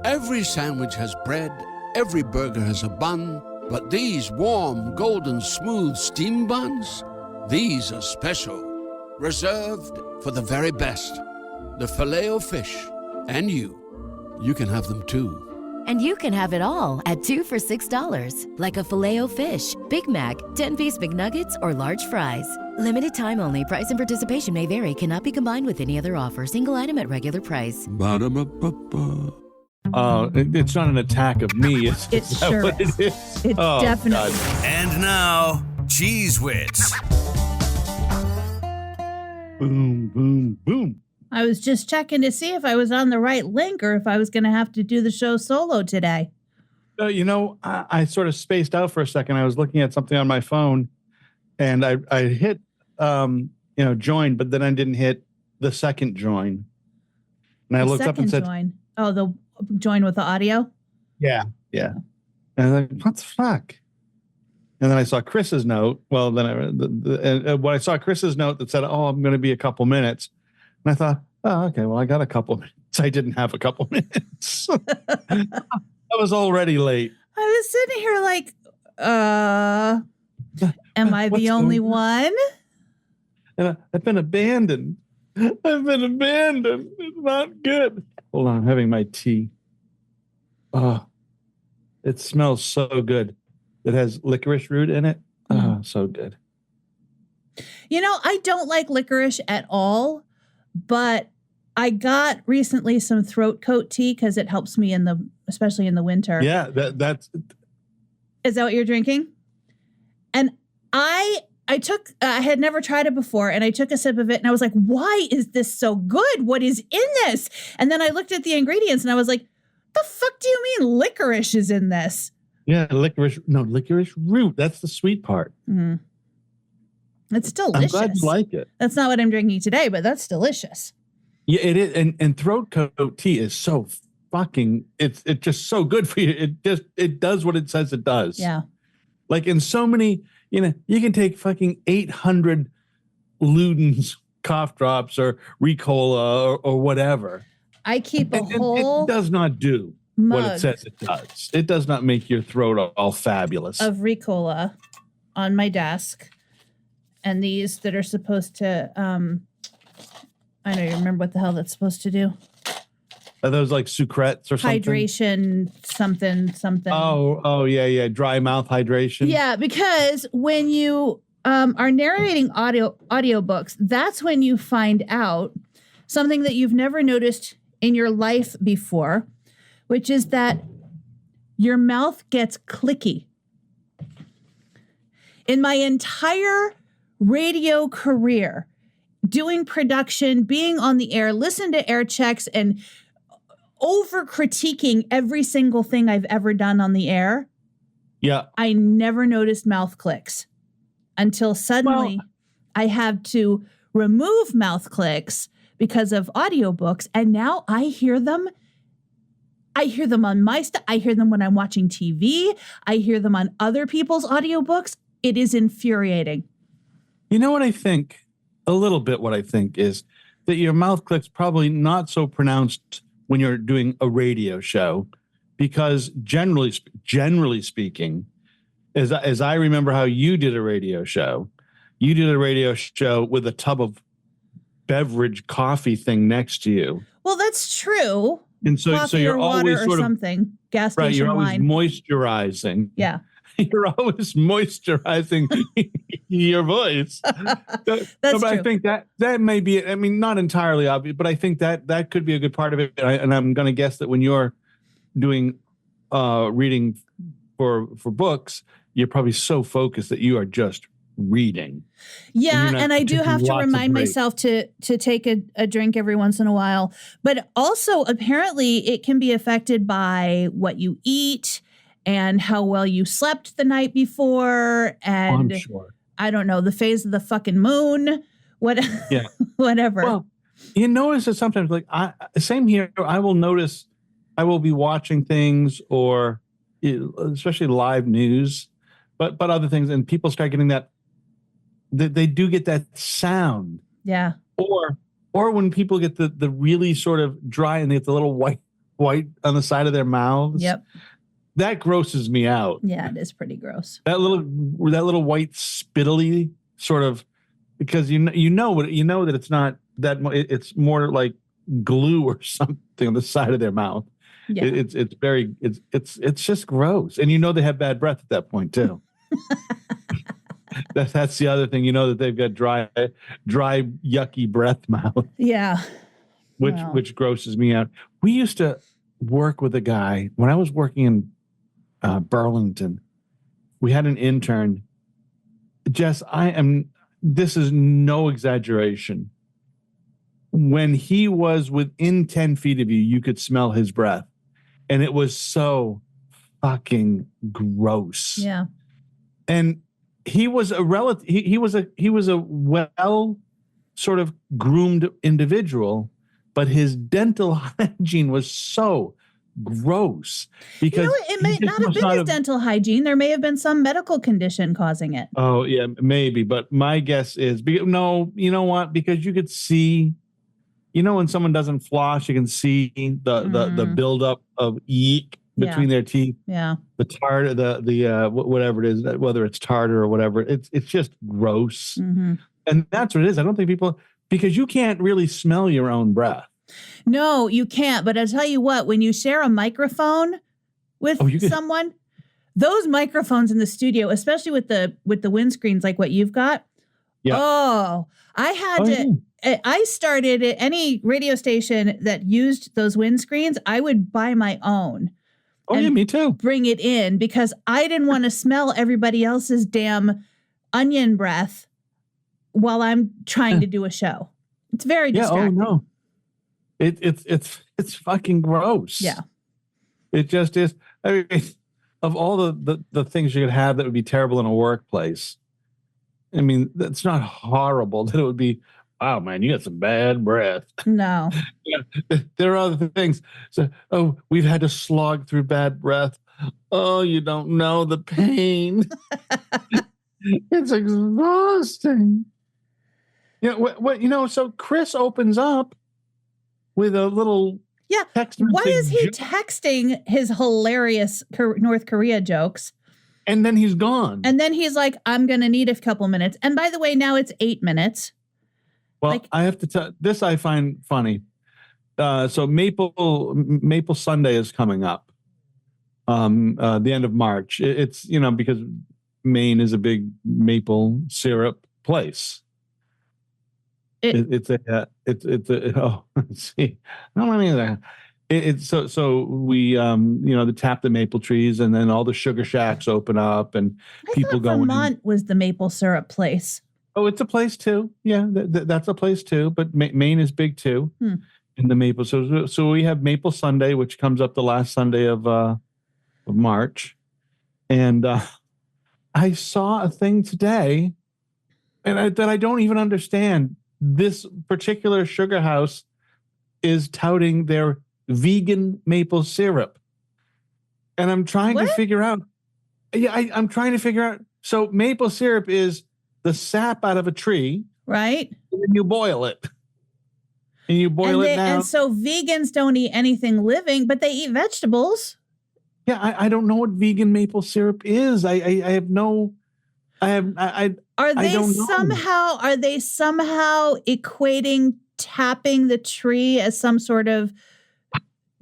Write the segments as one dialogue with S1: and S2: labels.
S1: Every sandwich has bread, every burger has a bun, but these warm, golden, smooth steam buns, these are special. Reserved for the very best. The Filet-O-Fish. And you can have them too.
S2: And you can have it all at 2 for $6. Like a Filet-O-Fish, Big Mac, 10-piece McNuggets, or large fries. Limited time only. Price and participation may vary. Cannot be combined with any other offer. Single item at regular price.
S1: Ba-da-ba-ba-ba.
S3: It's not an attack of me.
S4: It sure is. It definitely.
S3: God.
S5: And now, Cheez Wits.
S3: Boom, boom, boom.
S4: I was just checking to see if I was on the right link or if I was going to have to do the show solo today.
S3: I sort of spaced out for a second. I was looking at something on my phone, and I hit, join, but then I didn't hit the second join. And I looked up and said,
S4: join. Oh, the join with the audio?
S3: Yeah. And I was like, what the fuck? And then I saw Chris's note. Well, then when I saw Chris's note that said, "Oh, I'm going to be a couple minutes," and I thought, "Oh, okay. Well, I got a couple minutes." I didn't have a couple minutes. I was already late.
S4: I was sitting here like, am I the only one?
S3: And I've been abandoned. It's not good. Hold on, I'm having my tea. Oh, it smells so good. It has licorice root in it. Oh, so good.
S4: I don't like licorice at all, but I got recently some throat coat tea because it helps me especially in the winter.
S3: Yeah, that's.
S4: Is that what you're drinking? And I had never tried it before, and I took a sip of it, and I was like, why is this so good? What is in this? And then I looked at the ingredients, and I was like, the fuck do you mean licorice is in this?
S3: Yeah, licorice root. That's the sweet part.
S4: Mm. It's delicious.
S3: I'm glad you like it.
S4: That's not what I'm drinking today, but that's delicious.
S3: Yeah, it is. And throat coat tea is so fucking, it's just so good for you. It does what it says it does.
S4: Yeah.
S3: Like in so many, you can take fucking 800 Luden's cough drops or Ricola or whatever.
S4: I keep a whole
S3: It does not do what it says it does. It does not make your throat all fabulous.
S4: Of Ricola on my desk. And these that are supposed to, I don't even remember what the hell that's supposed to do.
S3: Are those like sucrets or something?
S4: Hydration, something.
S3: Oh, yeah. Dry mouth hydration.
S4: Yeah, because when you are narrating audiobooks, that's when you find out something that you've never noticed in your life before, which is that your mouth gets clicky. In my entire radio career, doing production, being on the air, listen to air checks, and over critiquing every single thing I've ever done on the air.
S3: Yeah.
S4: I never noticed mouth clicks until suddenly I had to remove mouth clicks because of audiobooks. And now I hear them. I hear them on my stuff. I hear them when I'm watching TV. I hear them on other people's audiobooks. It is infuriating.
S3: You know what I think? A little bit what I think is that your mouth clicks probably not so pronounced when you're doing a radio show, because generally speaking, as I remember how you did a radio show with a tub of beverage coffee thing next to you.
S4: Well, that's true.
S3: And so you're always sort of
S4: something. Gas station
S3: right. You're always
S4: wine.
S3: Moisturizing.
S4: Yeah.
S3: You're always moisturizing your voice.
S4: That's
S3: but
S4: true.
S3: I think that may be, I mean, not entirely obvious, but I think that could be a good part of it. And I'm going to guess that when you're doing reading for books, you're probably so focused that you are just reading.
S4: Yeah, and I do have to remind myself to take a drink every once in a while. But also, apparently, it can be affected by what you eat and how well you slept the night before, and
S3: I'm sure.
S4: I don't know, the phase of the fucking moon, whatever.
S3: Well, you notice that sometimes, like same here. I will notice I will be watching things, or especially live news, but other things, and people start getting that. They do get that sound.
S4: Yeah.
S3: Or when people get the really sort of dry and they get the little white on the side of their mouths.
S4: Yep.
S3: That grosses me out.
S4: Yeah, it is pretty gross.
S3: That little white spittly sort of, because you know that it's not that it's more like glue or something on the side of their mouth.
S4: Yeah.
S3: It's just gross, and they have bad breath at that point too. That's the other thing. That they've got dry, yucky breath mouth.
S4: Yeah.
S3: Which grosses me out. We used to work with a guy when I was working in Burlington. We had an intern. Jess, this is no exaggeration. When he was within 10 feet of you, you could smell his breath. And it was so fucking gross.
S4: Yeah.
S3: And he was a relative. He was a well sort of groomed individual, but his dental hygiene was so gross because
S4: it may not have been his dental hygiene. There may have been some medical condition causing it.
S3: Oh yeah, maybe. But my guess is no. You know what? Because you could see, when someone doesn't floss, you can see the buildup of eek between their teeth.
S4: Yeah.
S3: The tartar, the whatever it is, whether it's tartar or whatever, it's just gross.
S4: Mm-hmm.
S3: And that's what it is. I don't think because you can't really smell your own breath.
S4: No, you can't. But I'll tell you what, when you share a microphone with someone, those microphones in the studio, especially with the windscreens like what you've got. Yeah. Oh, I started at any radio station that used those windscreens. I would buy my own.
S3: Oh, yeah, me too.
S4: Bring it in because I didn't want to smell everybody else's damn onion breath while I'm trying to do a show. It's very distracting.
S3: Oh, no. It's fucking gross.
S4: Yeah.
S3: It just is. I mean, of all the things you could have that would be terrible in a workplace, I mean, that's not horrible that it would be, wow, man, you got some bad breath.
S4: No.
S3: There are other things. So, we've had to slog through bad breath. Oh, you don't know the pain. It's exhausting. So Chris opens up with a little text message.
S4: Why is he texting his hilarious North Korea jokes?
S3: And then he's gone.
S4: And then he's like, I'm going to need a couple minutes. And by the way, now it's 8 minutes.
S3: Well, I have to tell this I find funny. So Maple Sunday is coming up. The end of March. It's because Maine is a big maple syrup place. It's so we tap the maple trees and then all the sugar shacks open up and people go.
S4: Vermont was the maple syrup place.
S3: Oh, it's a place too. Yeah, that's a place too. But Maine is big too in the maple. So we have Maple Sunday, which comes up the last Sunday of March, and I saw a thing today, and that I don't even understand. This particular sugar house is touting their vegan maple syrup. And I'm trying to figure out. Yeah, I'm trying to figure out. So maple syrup is the sap out of a tree.
S4: Right.
S3: And then you boil it. And you boil it down.
S4: And so vegans don't eat anything living, but they eat vegetables.
S3: Yeah, I don't know what vegan maple syrup is. I have no.
S4: Are they somehow equating tapping the tree as some sort of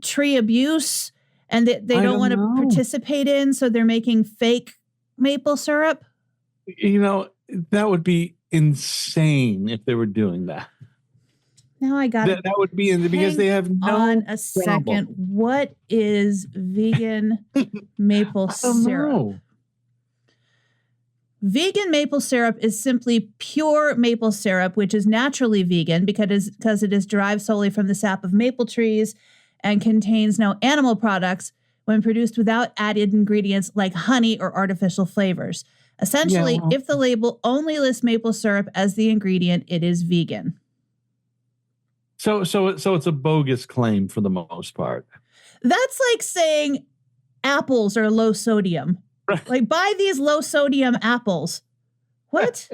S4: tree abuse and that they don't want to participate in, so they're making fake maple syrup?
S3: That would be insane if they were doing that.
S4: Now I got
S3: that would be because they have no.
S4: On a second, what is vegan maple syrup?
S3: Know.
S4: Vegan maple syrup is simply pure maple syrup, which is naturally vegan because it is derived solely from the sap of maple trees and contains no animal products when produced without added ingredients like honey or artificial flavors. Essentially, if the label only lists maple syrup as the ingredient, it is vegan.
S3: So it's a bogus claim for the most part.
S4: That's like saying apples are low sodium. Right. Like, buy these low sodium apples. What?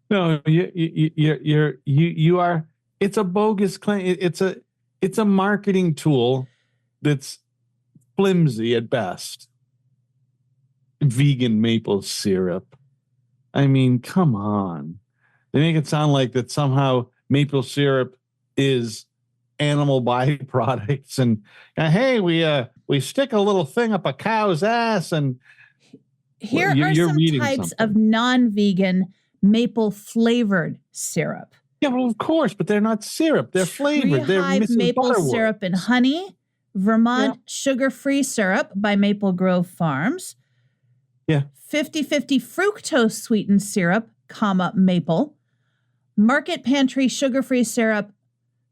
S3: No, you are. It's a bogus claim. It's it's a marketing tool that's flimsy at best. Vegan maple syrup. I mean, come on. They make it sound like that somehow maple syrup is animal byproducts, and hey, we stick a little thing up a cow's ass, and
S4: here are some types of non-vegan maple flavored syrup.
S3: Yeah, well, of course, but they're not syrup; they're flavored. They're Mrs.
S4: maple
S3: Butterworth.
S4: Syrup and honey, Vermont sugar-free syrup by Maple Grove Farms.
S3: Yeah,
S4: 50/50 fructose sweetened syrup, maple. Market Pantry sugar-free syrup,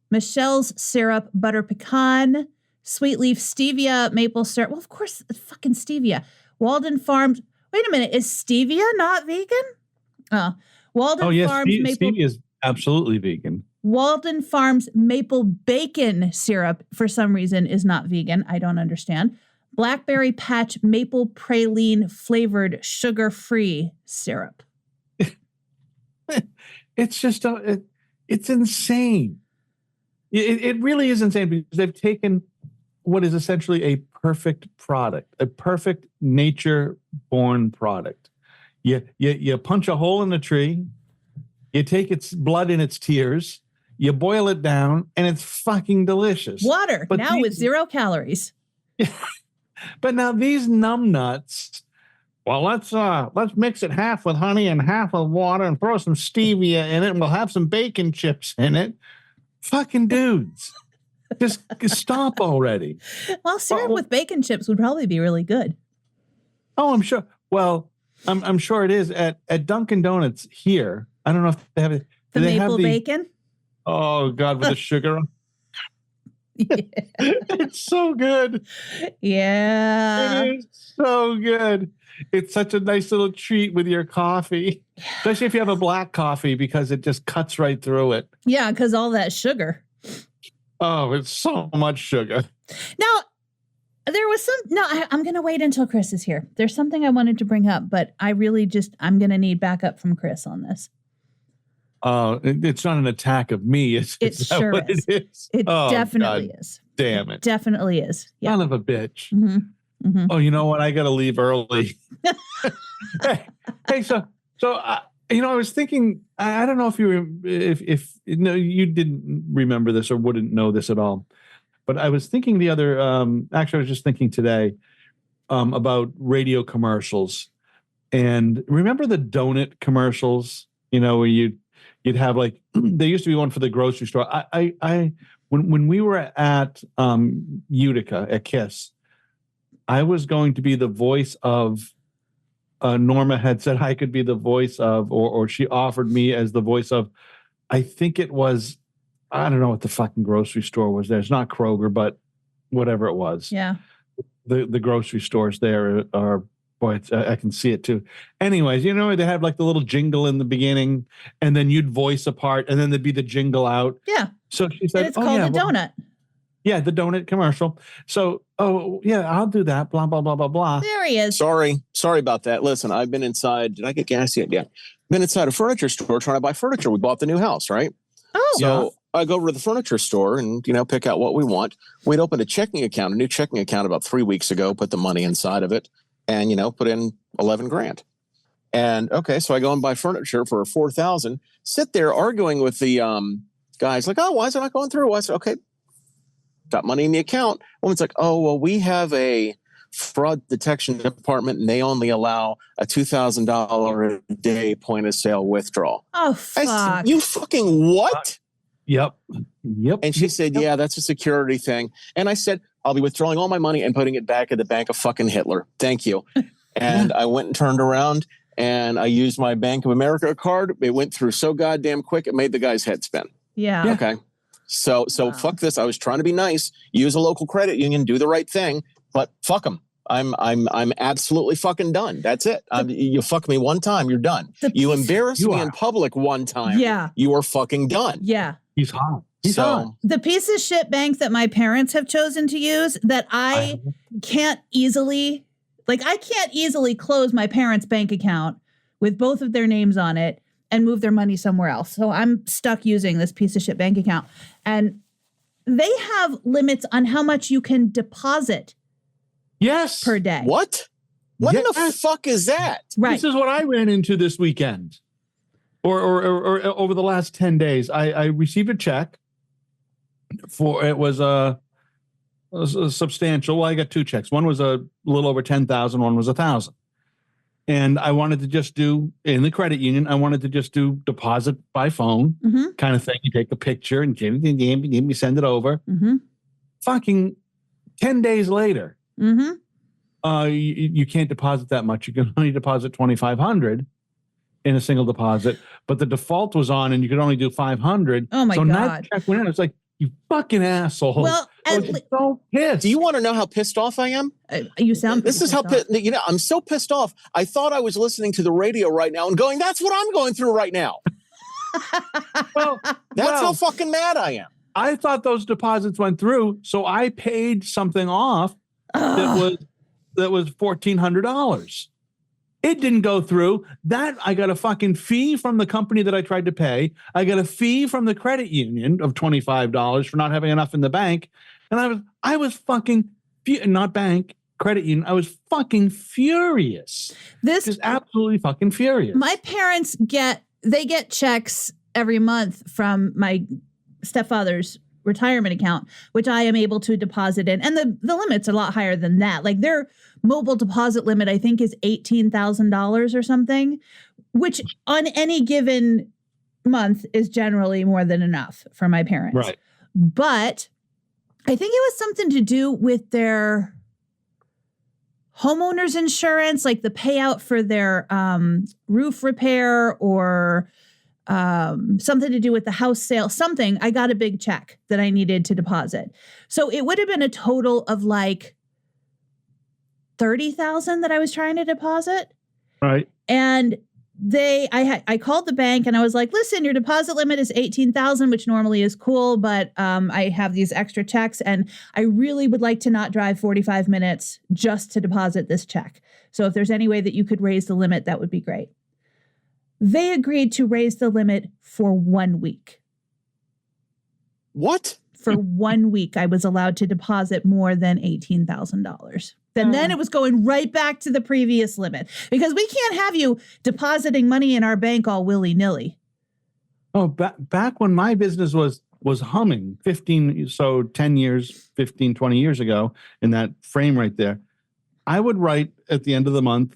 S4: Michelle's syrup, butter pecan, sweet leaf stevia, maple syrup. Well, of course, fucking stevia. Walden Farms. Wait a minute, is stevia not vegan? Walden Farms maple.
S3: Stevia is absolutely vegan.
S4: Walden Farms maple bacon syrup, for some reason, is not vegan. I don't understand. Blackberry Patch maple praline flavored sugar-free syrup.
S3: It's just it's insane. It really is insane because they've taken what is essentially a perfect product, a perfect nature-born product. You punch a hole in the tree, you take its blood in its tears, you boil it down, and it's fucking delicious.
S4: Water, but now with 0 calories.
S3: But now these numbnuts, well, let's mix it half with honey and half with water and throw some stevia in it, and we'll have some bacon chips in it. Fucking dudes, just stop already.
S4: Well, syrup with bacon chips would probably be really good.
S3: Oh, I'm sure. Well, I'm sure it is at Dunkin' Donuts here. I don't know if they have it.
S4: The maple bacon.
S3: Oh God, with the sugar on.
S4: Yeah.
S3: It's so good.
S4: Yeah.
S3: It is so good. It's such a nice little treat with your coffee, especially if you have a black coffee because it just cuts right through it.
S4: Yeah, because all that sugar.
S3: Oh, it's so much sugar.
S4: Now, there was I'm going to wait until Chris is here. There's something I wanted to bring up, but I'm going to need backup from Chris on this.
S3: It's not an attack of me.
S4: It sure is.
S3: It is.
S4: It definitely is.
S3: Damn it.
S4: Definitely is.
S3: Yeah. Son of a bitch.
S4: Mm-hmm. Mm-hmm.
S3: Oh, you know what? I got to leave early. Hey, so I was thinking. I don't know if you didn't remember this or wouldn't know this at all, but I was thinking the other. Actually, I was just thinking today about radio commercials, and remember the donut commercials. Where you'd have like there used to be one for the grocery store. When we were at Utica at KISS, I was going to be the voice of. Norma had said I could be the voice of, or she offered me as the voice of. I think it was, I don't know what the fucking grocery store was there. It's not Kroger, but whatever it was.
S4: Yeah.
S3: The grocery stores there are. Boy, I can see it too. Anyways, they have like the little jingle in the beginning, and then you'd voice a part, and then there'd be the jingle out.
S4: Yeah.
S3: So she said,
S4: and it's called a donut.
S3: Yeah, the donut commercial. So, I'll do that. Blah blah blah blah blah.
S4: There he is.
S6: Sorry about that. Listen, I've been inside. Did I get gas yet? Yeah, been inside a furniture store trying to buy furniture. We bought the new house, right?
S4: Oh.
S6: So I go over to the furniture store and pick out what we want. We'd opened a new checking account about 3 weeks ago. Put the money inside of it. And, put in $11,000. And okay, so I go and buy furniture for $4,000, sit there arguing with the guys like, oh, why is it not going through? I said, okay, got money in the account. Woman's like, oh, well, we have a fraud detection department and they only allow a $2,000 a day point of sale withdrawal.
S4: Oh, fuck.
S6: I said, you fucking what?
S3: Yep.
S6: And she said, yeah, that's a security thing. And I said, I'll be withdrawing all my money and putting it back at the bank of fucking Hitler. Thank you. And I went and turned around and I used my Bank of America card. It went through so goddamn quick, it made the guy's head spin.
S4: Yeah.
S6: Okay. So fuck this. I was trying to be nice, use a local credit union, do the right thing, but fuck them. I'm absolutely fucking done. That's it. You fuck me one time, you're done. You embarrass me in public one time.
S4: Yeah.
S6: You are fucking done.
S4: Yeah.
S3: He's hot. He's hot.
S4: The piece of shit bank that my parents have chosen to use that I can't easily close my parents' bank account with both of their names on it and move their money somewhere else. So I'm stuck using this piece of shit bank account. And they have limits on how much you can deposit
S3: Yes.
S4: per day.
S6: What? What in the
S3: Yes.
S6: fuck is that?
S4: Right.
S3: This is what I ran into this weekend, or over the last 10 days. I received a check for it was a substantial. Well, I got two checks. One was a little over 10,000. One was 1,000. And I wanted to just do in the credit union. I wanted to just do deposit by phone kind of thing. You take a picture and give me send it over. Fucking 10 days later, you can't deposit that much. You can only deposit 2,500 in a single deposit. But the default was on, and you could only do 500.
S4: Oh my
S3: so now
S4: God.
S3: the check went in. It's like, you fucking asshole.
S4: Well,
S3: I was so pissed.
S6: Do you want to know how pissed off I am?
S4: You sound.
S6: This is how I'm so pissed off. I thought I was listening to the radio right now and going, "That's what I'm going through right now." That's how fucking mad I am.
S3: I thought those deposits went through, so I paid something off that was $1,400. It didn't go through. That I got a fucking fee from the company that I tried to pay. I got a fee from the credit union of $25 for not having enough in the bank. And I was fucking not bank, credit union. I was fucking furious. Just absolutely fucking furious.
S4: My parents get checks every month from my stepfather's retirement account, which I am able to deposit in. And the limit's a lot higher than that. Like their mobile deposit limit, I think, is $18,000 or something, which on any given month is generally more than enough for my parents.
S3: Right.
S4: But I think it was something to do with their homeowners insurance, like the payout for their roof repair or something to do with the house sale, something. I got a big check that I needed to deposit. So it would have been a total of like 30,000 that I was trying to deposit.
S3: Right.
S4: And I called the bank and I was like, listen, your deposit limit is 18,000, which normally is cool, but I have these extra checks and I really would like to not drive 45 minutes just to deposit this check. So if there's any way that you could raise the limit, that would be great. They agreed to raise the limit for 1 week.
S6: What?
S4: For 1 week, I was allowed to deposit more than $18,000. Then it was going right back to the previous limit because we can't have you depositing money in our bank all willy-nilly.
S3: Oh, back when my business was humming 10 years, 15, 20 years ago in that frame right there, I would write at the end of the month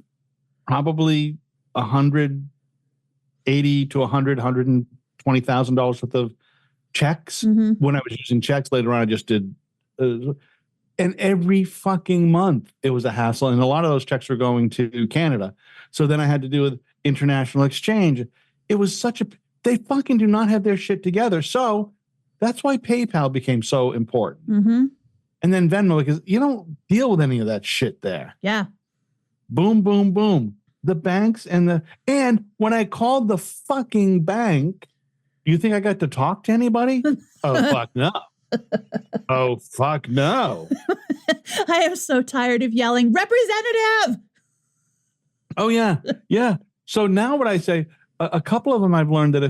S3: probably $180,000 to $120,000 worth of checks. When I was using checks later on, I just did. And every fucking month it was a hassle. And a lot of those checks were going to Canada. So then I had to do with international exchange. It was they fucking do not have their shit together. So that's why PayPal became so important. And then Venmo, because you don't deal with any of that shit there.
S4: Yeah.
S3: Boom, boom, boom. The banks and when I called the fucking bank, do you think I got to talk to anybody? Oh, fuck no. Oh, fuck no.
S4: I am so tired of yelling, representative.
S3: Oh, yeah. Yeah. So now what I say, a couple of them I've learned that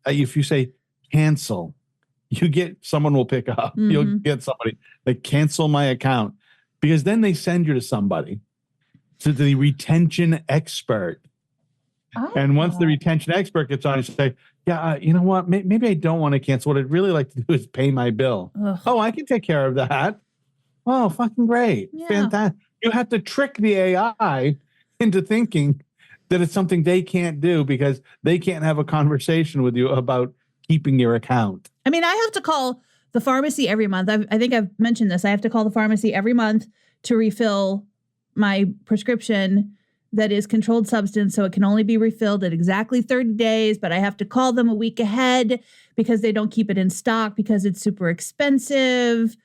S3: if you say cancel, someone will pick up. You'll get somebody that cancel my account because then they send you to somebody, to the retention expert. And once the retention expert gets on, you say, yeah, you know what? Maybe I don't want to cancel. What I'd really like to do is pay my bill. Oh, I can take care of that. Oh, fucking great. Yeah. Fantastic. You have to trick the AI into thinking that it's something they can't do because they can't have a conversation with you about keeping your account.
S4: I mean, I have to call the pharmacy every month. I think I've mentioned this. I have to call the pharmacy every month to refill my prescription that is controlled substance, so it can only be refilled at exactly 30 days, but I have to call them a week ahead because they don't keep it in stock because it's super expensive.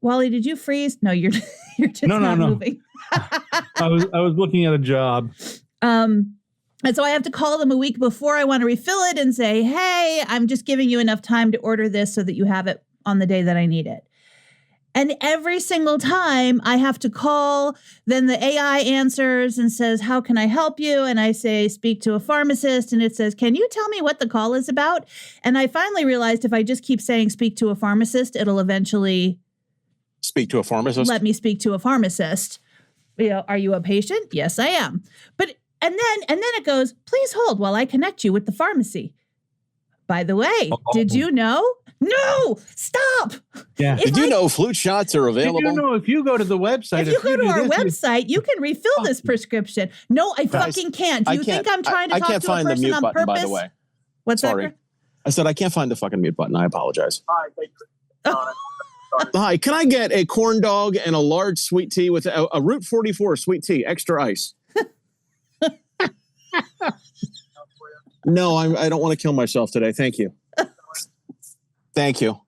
S4: Wally, did you freeze? No, you're just not moving.
S3: I was looking at a job.
S4: And so I have to call them a week before I want to refill it and say, hey, I'm just giving you enough time to order this so that you have it on the day that I need it. And every single time I have to call, then the AI answers and says, how can I help you? And I say, speak to a pharmacist. And it says, can you tell me what the call is about? And I finally realized if I just keep saying speak to a pharmacist, it'll eventually
S6: Speak to a pharmacist.
S4: let me speak to a pharmacist. Are you a patient? Yes, I am. And then it goes, please hold while I connect you with the pharmacy. By the way, did you know? No, stop.
S3: Yeah.
S6: Did you know flu shots are available?
S3: Did you know if you go to the website,
S4: If you go to our
S3: do this,
S4: website, you can refill this prescription. No, I fucking can't. Do you think I'm trying to
S6: I
S4: talk
S6: can't
S4: to a
S6: find the
S4: person
S6: mute
S4: on
S6: button,
S4: purpose?
S6: by the way.
S4: What's
S6: Sorry.
S4: that?
S6: I said I can't find the fucking mute button. I apologize. Hi, can I get a corn dog and a large sweet tea with a Route 44 sweet tea, extra ice? No, I don't want to kill myself today. Thank you. Thank you.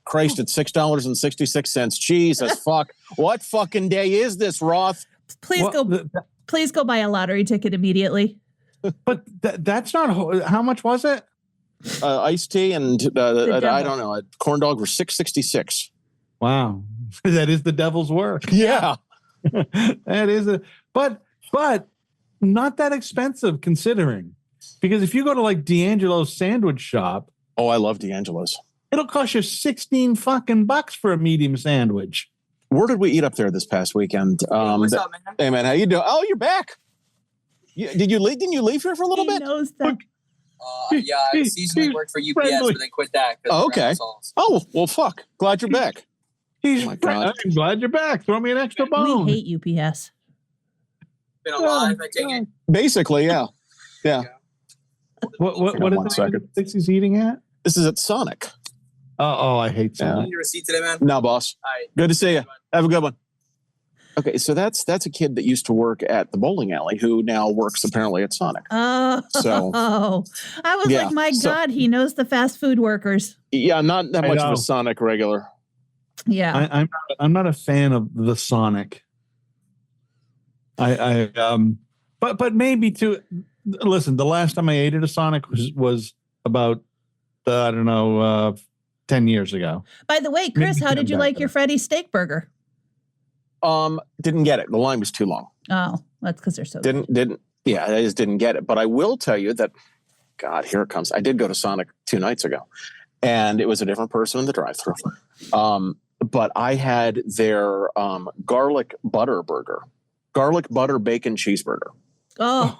S6: Christ, it's $6.66. Jesus fuck. What fucking day is this, Roth?
S4: Please go buy a lottery ticket immediately.
S3: But that's not how much was it?
S6: Iced tea and I don't know. A corn dog for $6.66.
S3: Wow, that is the devil's work.
S6: Yeah,
S3: that is but not that expensive considering, because if you go to like D'Angelo's sandwich shop,
S6: oh, I love D'Angelo's.
S3: It'll cost you $16 for a medium sandwich.
S6: Where did we eat up there this past weekend?
S7: What's up, man?
S6: Hey, man, how you doing? Oh, you're back. Did you leave? Didn't you leave here for a little bit?
S4: Knows that.
S7: Yeah, I seasonally worked for UPS, but then quit that.
S6: Oh, okay. Oh, well, fuck. Glad you're back.
S3: Oh
S6: my God.
S3: I'm glad you're back. Throw me an extra bone.
S4: We hate UPS.
S7: Been alive, I take it.
S6: Basically, yeah. Yeah.
S3: What
S6: One
S3: is
S6: second.
S3: Dixie's eating at?
S6: This is at Sonic.
S3: Oh, I hate
S7: You
S3: Sonic.
S7: need your receipt today, man?
S6: No, boss.
S7: All right.
S6: Good to see you. Have a good one. Okay, so that's a kid that used to work at the bowling alley who now works apparently at Sonic.
S4: Oh,
S6: So-
S4: I was
S6: Yeah,
S4: like, my
S6: so-
S4: God, he knows the fast food workers.
S6: Yeah, I'm not that
S3: I
S6: much of
S3: know.
S6: a Sonic regular.
S4: Yeah.
S3: I'm not a fan of the Sonic. But maybe to listen. The last time I ate at a Sonic was about 10 years ago.
S4: By the way, Chris,
S3: Maybe
S4: how did you
S3: come
S4: like
S3: back
S4: your Freddy's steak burger?
S6: Didn't get it. The line was too long.
S4: Oh, that's because they're so good.
S6: Didn't. Yeah, I just didn't get it. But I will tell you that. God, here it comes. I did go to Sonic 2 nights ago, and it was a different person in the drive-thru. But I had their garlic butter burger, garlic butter bacon cheeseburger.
S4: Oh,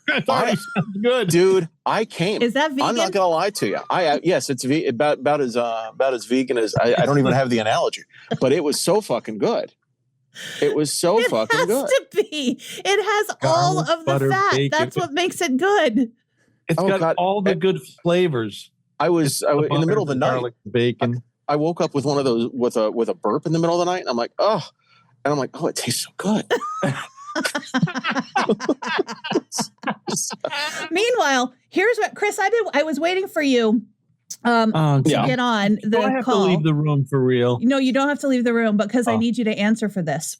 S3: That already sounds good.
S6: Dude, I came.
S4: is that vegan?
S6: I'm not gonna lie to you. Yes, it's about as vegan as I don't even have the analogy, but it was so fucking good. It was so
S4: It
S6: fucking
S4: has
S6: good.
S4: to be. It has all
S3: Garlic
S4: of the
S3: butter
S4: fat.
S3: bacon.
S4: That's what makes it good.
S3: It's
S6: Oh,
S3: got
S6: God.
S3: all the good flavors.
S6: I was in the middle of the night.
S3: Garlic, bacon.
S6: I woke up with one of those with a burp in the middle of the night, and I'm like, oh, it tastes so good.
S4: Meanwhile, here's what Chris. I was waiting for you
S3: Oh,
S4: to
S6: Yeah.
S4: get on the
S3: do I have
S4: call.
S3: to leave the room for real?
S4: No, you don't have to leave the room because I
S3: Oh.
S4: need you to answer for this.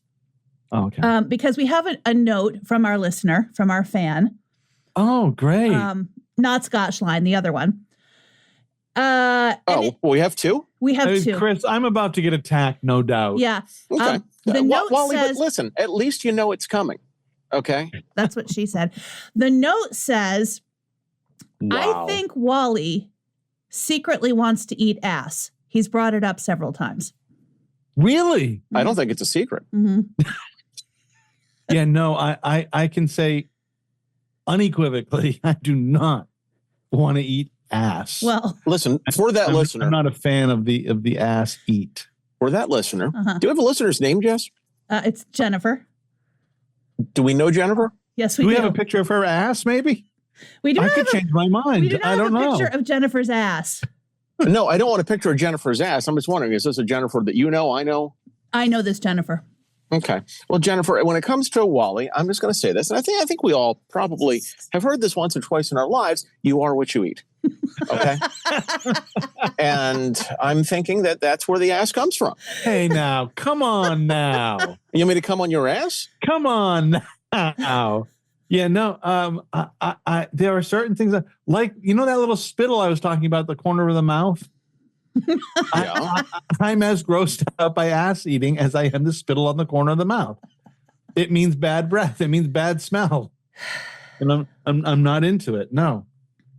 S3: Oh, okay.
S4: Because we have a note from our listener, from our fan,
S3: Oh, great.
S4: not Scotch Line, the other one.
S6: We have two.
S4: We have
S3: I mean,
S4: two.
S3: Chris, I'm about to get attacked, no doubt.
S4: Yeah,
S6: Okay.
S4: the note
S6: Wally,
S4: says-
S6: but listen, at least you know it's coming. Okay.
S4: that's what she said. The note says,
S3: Wow.
S4: I think Wally secretly wants to eat ass. He's brought it up several times.
S3: Really?
S6: I don't think it's a secret.
S4: Mm-hmm.
S3: Yeah, no, I can say unequivocally, I do not want to eat ass.
S4: Well,
S6: Listen, for that listener,
S3: I'm not a fan of the ass eat.
S6: for that listener,
S4: uh-huh.
S6: do you have a listener's name, Jess?
S4: It's Jennifer.
S6: Do we know Jennifer?
S4: Yes,
S3: Do
S4: we
S3: we
S4: do.
S3: have a picture of her ass? Maybe
S4: We do
S3: I
S4: not
S3: could
S4: have
S3: change my
S4: we
S3: mind.
S4: do not
S3: I
S4: have
S3: don't
S4: a
S3: know.
S4: picture of Jennifer's ass.
S6: No, I don't want a picture of Jennifer's ass. I'm just wondering, is this a Jennifer that you know? I know.
S4: I know this Jennifer.
S6: Okay. Well, Jennifer, when it comes to Wally, I'm just going to say this, and I think we all probably have heard this once or twice in our lives. You are what you eat. Okay. And I'm thinking that that's where the ass comes from.
S3: Hey, now, come on now.
S6: You want me to come on your ass?
S3: Come on now. Yeah, no. I there are certain things that, like, you know, that little spittle I was talking about, the corner of the mouth. I'm as grossed out by ass eating as I am the spittle on the corner of the mouth. It means bad breath. It means bad smell. And I'm not into it. No.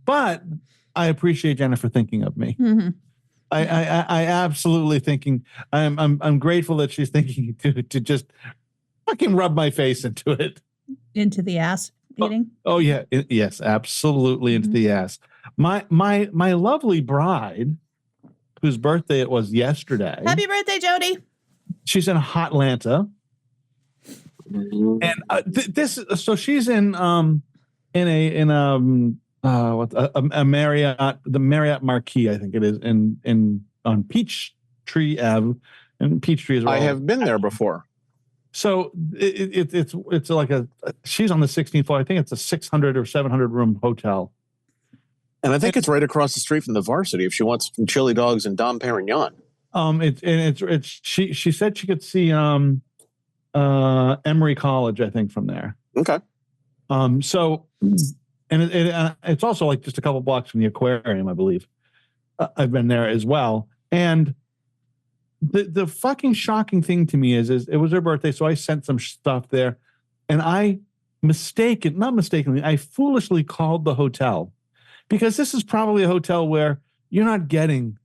S3: But I appreciate Jennifer thinking of me.
S4: Mm-hmm.
S3: I absolutely thinking I'm grateful that she's thinking to just fucking rub my face into it.
S4: Into the ass eating.
S3: Oh yeah. Yes, absolutely into the ass. My lovely bride, whose birthday it was yesterday.
S4: Happy birthday, Jody.
S3: She's in Hotlanta. And so she's in a Marriott, the Marriott Marquis, I think it is, on Peachtree Ave, and Peachtree is.
S6: I have been there before.
S3: So it's like she's on the 16th floor. I think it's a 600 or 700 room hotel,
S6: and I think it's right across the street from the Varsity. If she wants some chili dogs and Dom Perignon. She said she could see Emory College, I think, from there. Okay.
S3: So, and it's also like just a couple blocks from the aquarium, I believe. I've been there as well. And the fucking shocking thing to me is it was her birthday, so I sent some stuff there, and I foolishly called the hotel, because this is probably a hotel where you're not getting,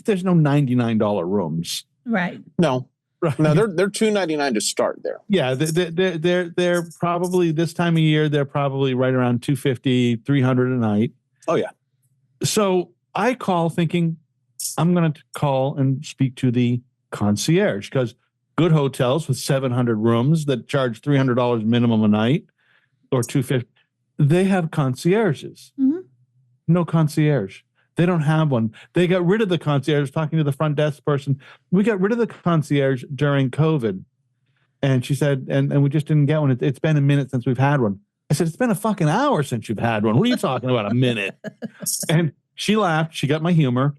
S3: there's no $99 rooms.
S4: Right.
S6: No.
S3: Right.
S6: No, they're $299 to start there.
S3: Yeah, they're probably, this time of year, they're probably right around $250, $300 a night.
S6: Oh yeah.
S3: So I call thinking I'm going to call and speak to the concierge, because good hotels with 700 rooms that charge $300 minimum a night or $250, they have concierges.
S4: Mm-hmm.
S3: No concierge. They don't have one. They got rid of the concierge. Talking to the front desk person, we got rid of the concierge during COVID. And she said, and we just didn't get one. It's been a minute since we've had one. I said, it's been a fucking hour since you've had one. What are you talking about, a minute? And she laughed. She got my humor.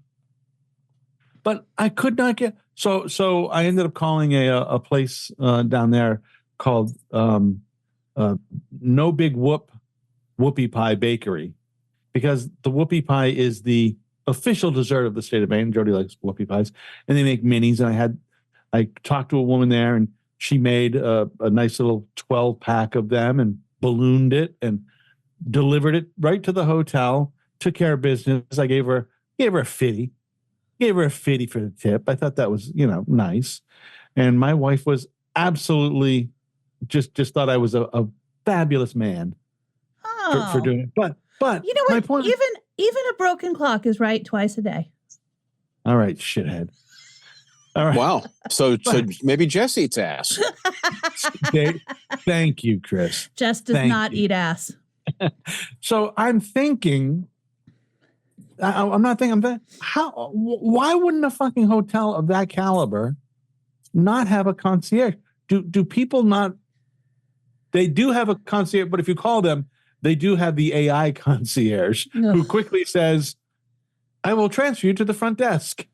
S3: But I could not get, so I ended up calling a place down there called No Big Whoopie Pie Bakery. Because the whoopie pie is the official dessert of the state of Maine. Jody likes whoopie pies, and they make minis. And I talked to a woman there, and she made a nice little 12-pack of them and ballooned it and delivered it right to the hotel. Took care of business. I gave her a fitty, for the tip. I thought that was nice. And my wife was absolutely just thought I was a fabulous man for doing it. But
S4: you know what? Even a broken clock is right twice a day.
S3: All right, shithead. All right.
S6: Wow. So maybe Jess eats ass.
S3: Thank you, Chris.
S4: Jess does not eat ass.
S3: So I'm thinking. I'm not thinking. Why wouldn't a fucking hotel of that caliber not have a concierge? Do people not? They do have a concierge, but if you call them, they do have the AI concierge who quickly says, "I will transfer you to the front desk."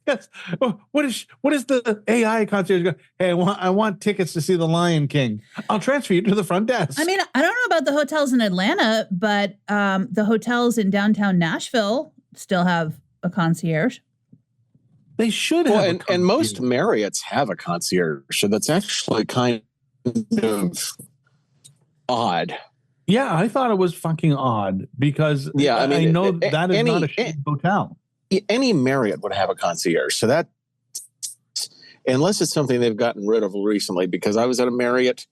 S3: Yes. What is the AI concierge going? Hey, I want tickets to see The Lion King. I'll transfer you to the front desk.
S4: I mean, I don't know about the hotels in Atlanta, but the hotels in downtown Nashville still have a concierge.
S3: They should have.
S6: And most Marriotts have a concierge, so that's actually kind of odd.
S3: Yeah, I thought it was fucking odd because I know that is not a shitty hotel.
S6: Any Marriott would have a concierge. So that, unless it's something they've gotten rid of recently, because I was at a Marriott,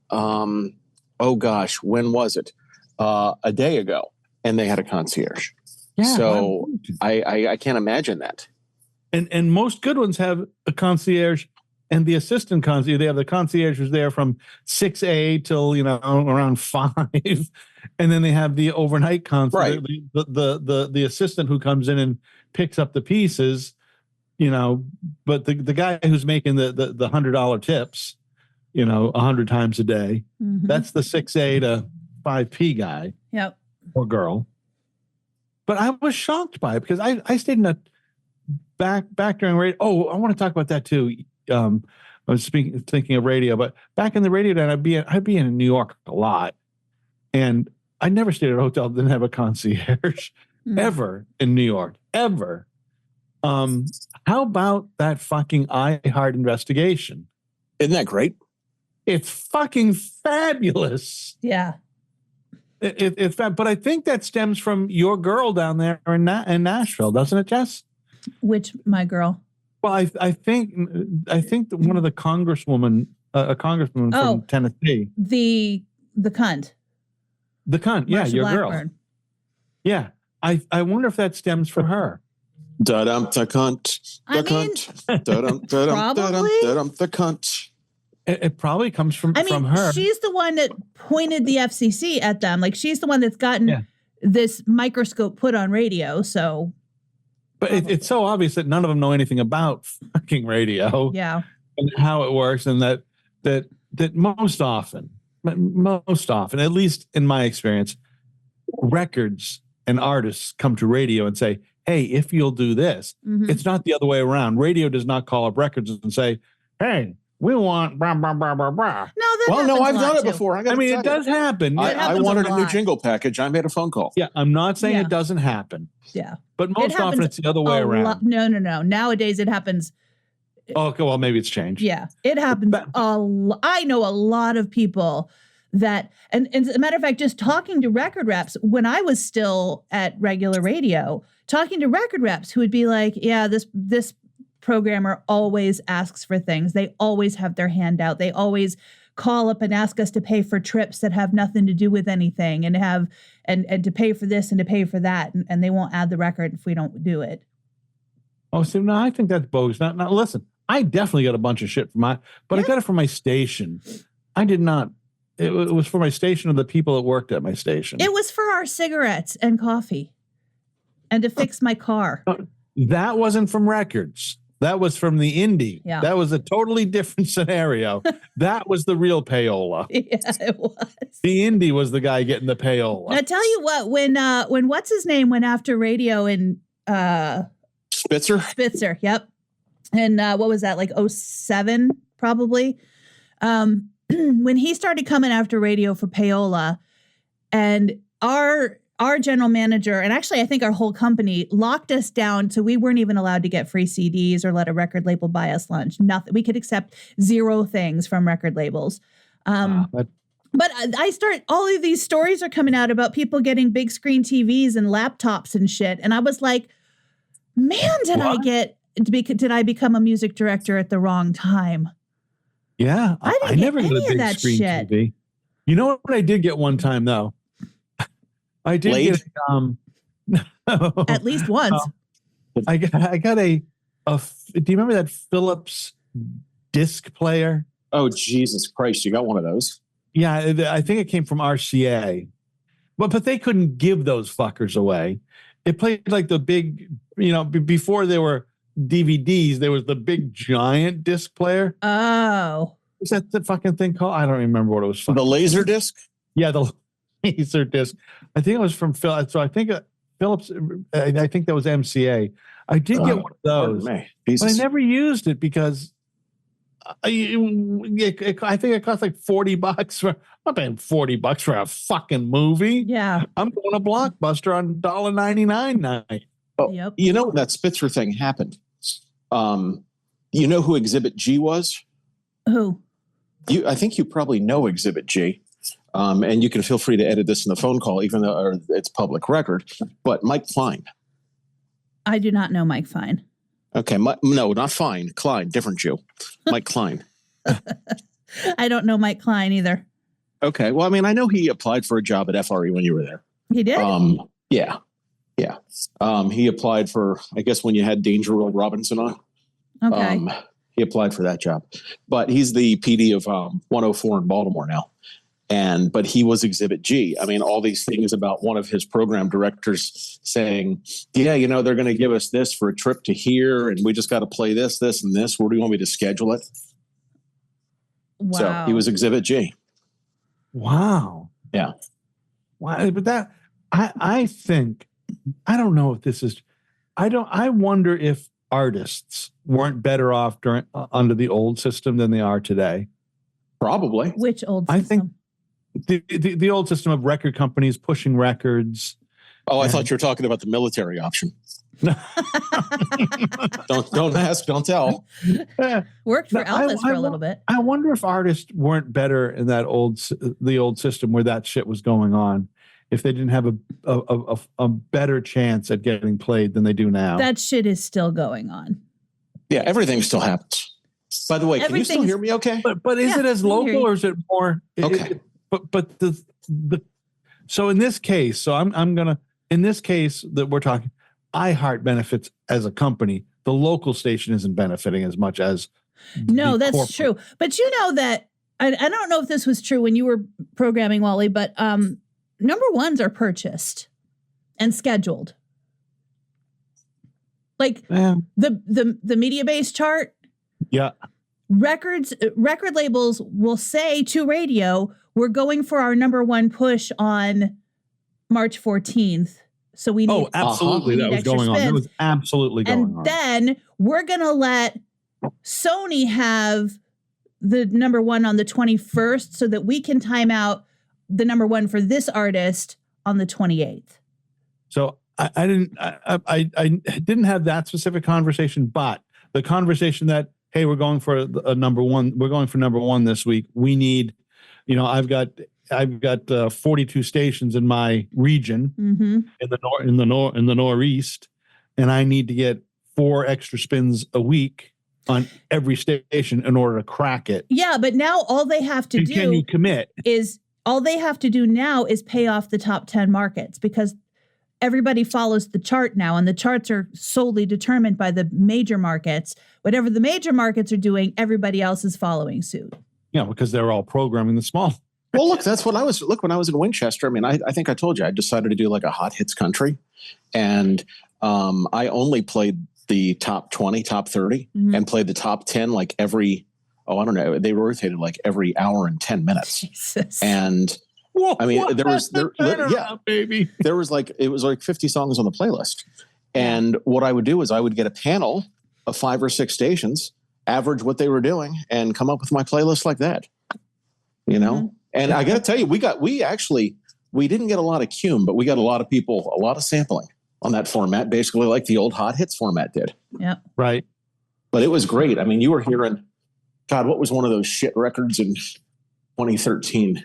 S6: when was it? A day ago, and they had a concierge. Yeah, so I can't imagine that.
S3: And most good ones have a concierge and the assistant concierge. They have the concierge who's there from 6 a.m. till around 5, and then they have the overnight concierge, right. the assistant who comes in and picks up the pieces, But the guy who's making the $100 tips, 100 times a day, that's the 6 a.m. to 5 p.m. guy, or girl. But I was shocked by it because I stayed in a back during radio. Oh, I want to talk about that too. I was thinking of radio, but back in the radio day, I'd be in New York a lot, and I never stayed at a hotel that didn't have a concierge ever in New York, ever. How about that fucking iHeart investigation?
S6: Isn't that great?
S3: It's fucking fabulous.
S4: Yeah.
S3: It's fab, but I think that stems from your girl down there in Nashville, doesn't it, Jess?
S4: Which my girl?
S3: Well, I think that one of the congresswoman, a congresswoman from Tennessee,
S4: the cunt.
S3: The cunt, yeah,
S4: Marsha
S3: your
S4: Blackburn.
S3: girl. Yeah, I wonder if that stems from her.
S6: Da-dum, the cunt. The
S4: I mean,
S6: cunt. Da-dum, da-dum, da-dum,
S4: probably.
S6: da-dum, the cunt.
S3: It probably comes from her.
S4: She's the one that pointed the FCC at them. Like, she's the one that's gotten this microscope put on radio. So,
S3: but it's so obvious that none of them know anything about fucking radio.
S4: Yeah.
S3: And how it works, and that most often, at least in my experience, records and artists come to radio and say, hey, if you'll do this, it's not the other way around. Radio does not call up records and say, hey, we want blah, blah, blah, blah, blah.
S6: No, I've done it before.
S3: I mean, it does happen.
S6: I wanted a new jingle package. I made a phone call.
S3: Yeah, I'm not saying it doesn't happen.
S4: Yeah.
S3: But most often it's the other way around.
S4: No. Nowadays it happens.
S3: Oh, okay, well, maybe it's changed.
S4: Yeah, it happens I know a lot of people that, and as a matter of fact, just talking to record reps when I was still at regular radio, talking to record reps who would be like, yeah, this programmer always asks for things. They always have their hand out. They always call up and ask us to pay for trips that have nothing to do with anything and to pay for this and to pay for that. And they won't add the record if we don't do it.
S3: Oh, so no, I think that's bogus. Now listen, I definitely got a bunch of shit I got it from my station. I did not. It was for my station and the people that worked at my station.
S4: It was for our cigarettes and coffee and to fix my car.
S3: That wasn't from records. That was from the indie.
S4: Yeah.
S3: That was a totally different scenario. That was the real payola.
S4: Yeah, it was.
S3: The indie was the guy getting the payola.
S4: I tell you what, when what's his name went after radio in
S6: Spitzer,
S4: yep. And what was that, like 07 probably? When he started coming after radio for payola, and our general manager, and actually I think our whole company, locked us down, so we weren't even allowed to get free CDs or let a record label buy us lunch. Nothing. We could accept 0 things from record labels. But all of these stories are coming out about people getting big screen TVs and laptops and shit. And I was like, man, did I become a music director at the wrong time?
S3: Yeah. I never got a big
S4: that
S3: screen
S4: shit.
S3: TV. You know what I did get one time though? I did get
S4: at least once.
S3: I got a do you remember that Philips disc player?
S6: Oh, Jesus Christ. You got one of those?
S3: Yeah, I think it came from RCA. But they couldn't give those fuckers away. It played like the big, before there were DVDs, there was the big giant disc player.
S4: Oh.
S3: What's that the fucking thing called? I don't remember what it was.
S6: The laser disc?
S3: Yeah, the laser disc. I think it was from Philips. So I think Philips, I think that was MCA. I did get one of those, but I never used it because I think it cost like $40 for. I'm not paying $40 for a fucking movie.
S4: Yeah,
S3: I'm going to Blockbuster on $1.99 night.
S6: Oh, yep. You know when that Spitzer thing happened? You know who Exhibit G was?
S4: Who?
S6: I think you probably know Exhibit G. And you can feel free to edit this in the phone call, even though it's public record. But Mike Klein.
S4: I do not know Mike Fine.
S6: Okay. No, not Fine. Klein, different Jew. Mike Klein.
S4: I don't know Mike Klein either.
S6: Okay. Well, I mean, I know he applied for a job at FRE when you were there.
S4: He did?
S6: Yeah. Yeah. He applied for, I guess, when you had Danger Will Robinson on.
S4: Okay.
S6: He applied for that job. But he's the PD of 104 in Baltimore now. But he was Exhibit G. I mean, all these things about one of his program directors saying, yeah, they're going to give us this for a trip to here, and we just got to play this, this, and this. Where do you want me to schedule it?
S4: Wow.
S6: So he was Exhibit G.
S3: Wow.
S6: Yeah.
S3: Wow. But that, I think, I don't know if this is, I wonder if artists weren't better off under the old system than they are today.
S6: Probably.
S4: Which old system?
S3: I think the old system of record companies pushing records
S6: Oh, I thought you were talking about the military option. Don't ask, don't tell.
S4: Worked for Elvis for a little bit.
S3: I wonder if artists weren't better in the old system where that shit was going on. If they didn't have a better chance at getting played than they do now.
S4: That shit is still going on.
S6: Yeah, everything still happens. By the way, can you still hear me okay?
S3: But is it as local or is it more?
S6: Okay.
S3: But so in this case, in this case that we're talking, iHeart benefits as a company. The local station isn't benefiting as much as.
S4: No, that's corporate. True. But you know that, I don't know if this was true when you were programming, Wally, but number ones are purchased and scheduled. Like the media base chart.
S3: Yeah.
S4: Record labels will say to radio, we're going for our number one push on March 14th. So we need
S3: absolutely that was going on. That was absolutely going on.
S4: And then we're gonna let Sony have the number one on the 21st so that we can time out the number one for this artist on the 28th.
S3: So I didn't have that specific conversation, but the conversation that, hey, we're going for a number one. We're going for number one this week. We need, I've got 42 stations in my region in the Northeast, and I need to get 4 extra spins a week on every station in order to crack it.
S4: Yeah, but now all they have to do
S3: can you commit
S4: is pay off the top 10 markets, because everybody follows the chart now, and the charts are solely determined by the major markets. Whatever the major markets are doing, everybody else is following suit.
S3: Yeah, because they're all programming the small.
S6: Well, look, that's what I was. Look, when I was in Winchester, I mean, I think I told you I decided to do like a hot hits country, and I only played the top 20, top 30, and played the top 10 like every. Oh, I don't know. They rotated like every hour and 10 minutes,
S4: Jesus.
S6: And I mean, there was
S3: baby.
S6: There was it was like 50 songs on the playlist, and what I would do is I would get a panel of 5 or 6 stations, average what they were doing, and come up with my playlist like that. And I got to tell you, we didn't get a lot of cume, but we got a lot of people, a lot of sampling on that format, basically like the old hot hits format did.
S4: Yeah.
S3: Right.
S6: But it was great. I mean, you were hearing, God, what was one of those shit records in 2013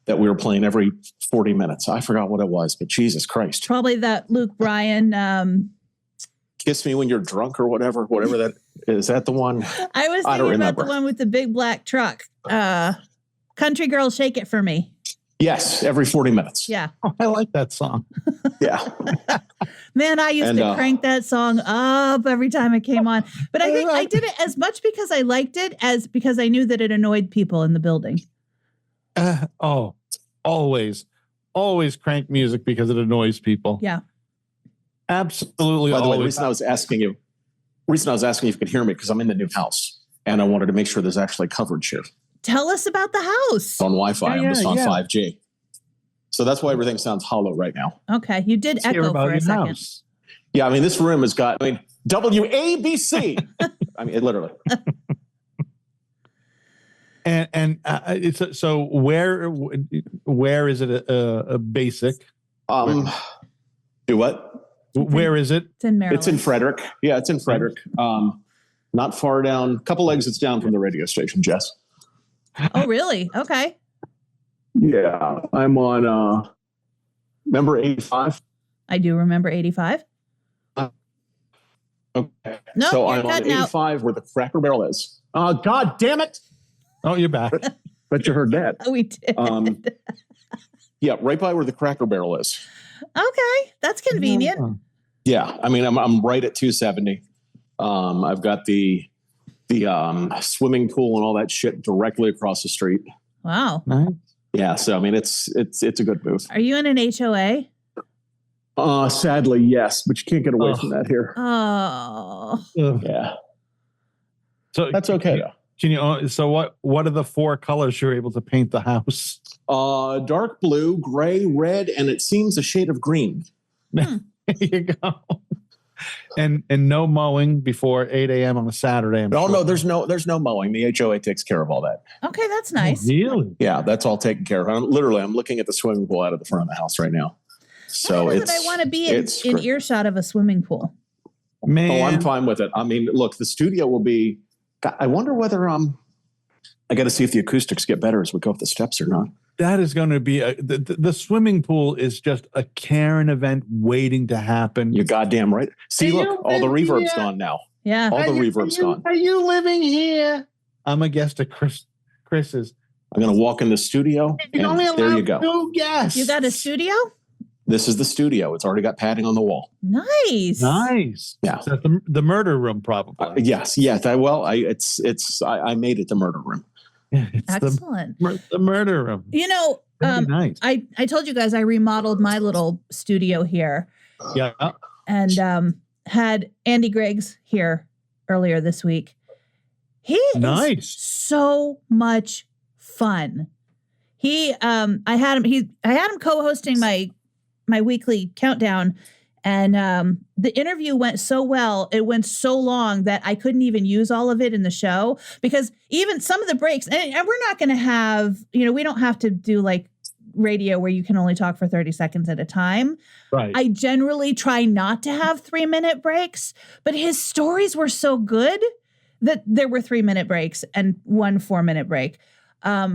S6: that we were playing every 40 minutes? I forgot what it was, but Jesus Christ.
S4: Probably that Luke Bryan.
S6: Kiss Me When You're Drunk or whatever that is. That the one?
S4: I was thinking about the one with the big black truck. Country Girl, Shake It For Me.
S6: Yes, every 40 minutes.
S4: Yeah.
S3: Oh, I like that song.
S6: Yeah.
S4: Man, I used to crank that song up every time it came on. But I think I did it as much because I liked it as because I knew that it annoyed people in the building.
S3: Always crank music because it annoys people.
S4: Yeah.
S3: Absolutely.
S6: By the way, the reason I was asking you if you could hear me, because I'm in the new house and I wanted to make sure there's actually coverage here.
S4: Tell us about the house.
S6: On Wi-Fi. I'm just on 5G. So that's why everything sounds hollow right now.
S4: Okay. You did echo for a second. House.
S6: Yeah. I mean, this room has got, WABC. I mean, it literally.
S3: And it's so where is it a basic?
S6: Do what?
S3: Where is it?
S4: It's in Maryland.
S6: It's in Frederick. Yeah, it's in Frederick. Not far down, a couple exits down from the radio station, Jess.
S4: Oh, really? Okay.
S6: Yeah, I'm on, remember 85?
S4: I do remember 85.
S6: Okay.
S4: No,
S6: so I'm on 85 where the Cracker Barrel is. God damn it.
S3: Oh, you're back.
S6: Bet you heard that.
S4: Oh, we did.
S6: Yeah, right by where the Cracker Barrel is.
S4: Okay, that's convenient.
S6: Yeah, I mean, I'm right at 270. I've got the swimming pool and all that shit directly across the street.
S4: Wow.
S3: Nice.
S6: Yeah, so I mean, it's a good move.
S4: Are you in an HOA?
S6: Sadly, yes, but you can't get away from that here.
S4: Oh.
S6: Yeah. So that's okay though.
S3: Can you? So what are the 4 colors you're able to paint the house?
S6: Dark blue, gray, red, and it seems a shade of green.
S3: There you go. And no mowing before 8 a.m. on a Saturday.
S6: No, there's no mowing. The HOA takes care of all that.
S4: Okay, that's nice.
S3: Oh, really?
S6: Yeah, that's all taken care of. I'm looking at the swimming pool out of the front of the house right now. So
S4: Why would I want to be in earshot of a swimming pool?
S3: Man.
S6: Oh, I'm fine with it. I mean, look, the studio will be. I wonder whether I got to see if the acoustics get better as we go up the steps or not.
S3: That is going to be the swimming pool is just a Karen event waiting to happen.
S6: You're goddamn right. See, look, all the reverb's gone now.
S4: Yeah,
S6: all the reverb's gone.
S3: Are you living here? I'm a guest of Chris's.
S6: I'm going to walk in the studio, and there you go.
S3: Two guests.
S4: You got a studio?
S6: This is the studio. It's already got padding on the wall.
S4: Nice.
S6: Yeah.
S3: So the murder room, probably.
S6: Yes. I made it the murder room.
S3: It's
S4: excellent.
S3: The murder room.
S4: You know,
S3: nice.
S4: I told you guys I remodeled my little studio here.
S3: Yeah.
S4: And had Andy Griggs here earlier this week. He is so much fun. I had him co-hosting my weekly countdown, and the interview went so well. It went so long that I couldn't even use all of it in the show, because even some of the breaks, and we're not going to have, we don't have to do like radio where you can only talk for 30 seconds at a time.
S3: Right.
S4: I generally try not to have 3-minute breaks, but his stories were so good that there were 3-minute breaks and 1 4-minute break. But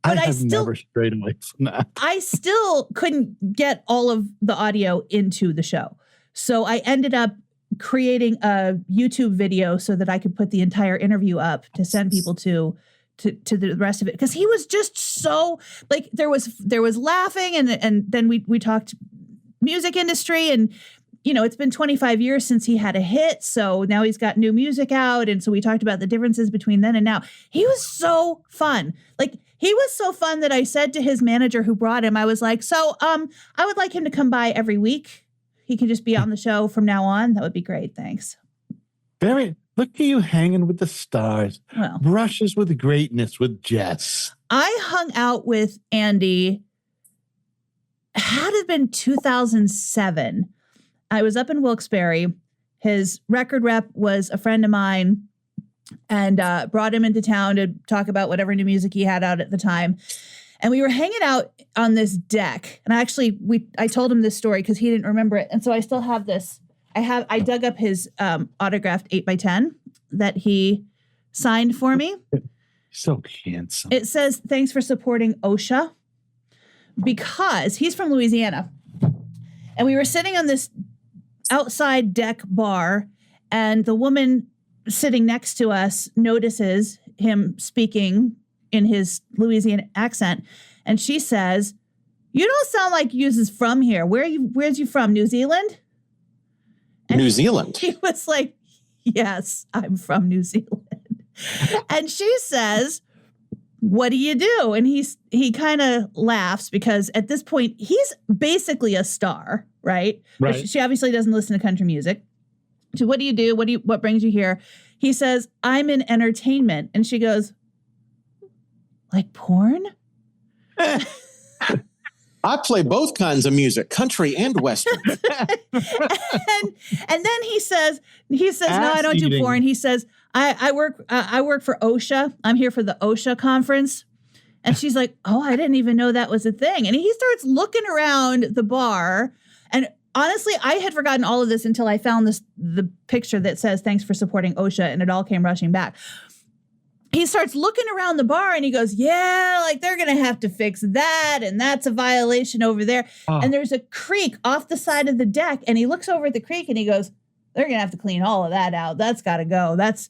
S4: I still
S3: never strayed away from that.
S4: I still couldn't get all of the audio into the show. So I ended up creating a YouTube video so that I could put the entire interview up to send people to the rest of it. Because he was just so, like, there was laughing, and then we talked music industry, and it's been 25 years since he had a hit. So now he's got new music out. And so we talked about the differences between then and now. He was so fun. Like, he was so fun that I said to his manager who brought him, I was like, so I would like him to come by every week. He can just be on the show from now on. That would be great. Thanks.
S3: Look at you hanging with the stars.
S4: Well,
S3: brushes with greatness with Jess.
S4: I hung out with Andy, had it been 2007. I was up in Wilkes-Barre. His record rep was a friend of mine, and brought him into town to talk about whatever new music he had out at the time. And we were hanging out on this deck. And I told him this story because he didn't remember it. And so I still have this. I dug up his autographed 8x10 that he signed for me.
S3: So handsome.
S4: It says, "Thanks for supporting OSHA," because he's from Louisiana. And we were sitting on this outside deck bar, and the woman sitting next to us notices him speaking in his Louisiana accent, and she says, "You don't sound like you's from here. Where's you from? New Zealand?" And
S6: New Zealand.
S4: He was like, "Yes, I'm from New Zealand." And she says, "What do you do?" And he kind of laughs, because at this point he's basically a star, right?
S3: Right.
S4: She obviously doesn't listen to country music. So, "What do you do? What brings you here?" He says, "I'm in entertainment." And she goes, "Like porn?"
S6: I play both kinds of music, country and Western.
S4: and then he says, "No, I don't do porn." He says, I work for OSHA. I'm here for the OSHA conference." And she's like, "Oh, I didn't even know that was a thing." And he starts looking around the bar. And honestly, I had forgotten all of this until I found the picture that says, "Thanks for supporting OSHA," and it all came rushing back. He starts looking around the bar, and he goes, "Yeah, like they're going to have to fix that, and that's a violation over there."
S3: Oh.
S4: And there's a creek off the side of the deck, and he looks over at the creek and he goes, "They're going to have to clean all of that out. That's got to go. That's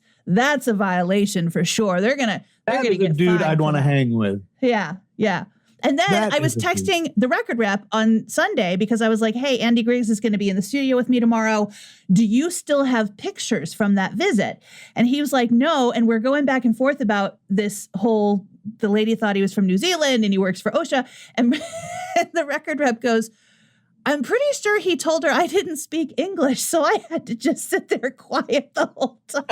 S4: a violation for sure. They're going to get a
S3: dude I'd want to hang with."
S4: Yeah. And then I was texting the record rep on Sunday, because I was like, "Hey, Andy Griggs is going to be in the studio with me tomorrow. Do you still have pictures from that visit?" And he was like, "No." And we're going back and forth about this whole, the lady thought he was from New Zealand and he works for OSHA. And the record rep goes, "I'm pretty sure he told her I didn't speak English, so I had to just sit there quiet the whole time."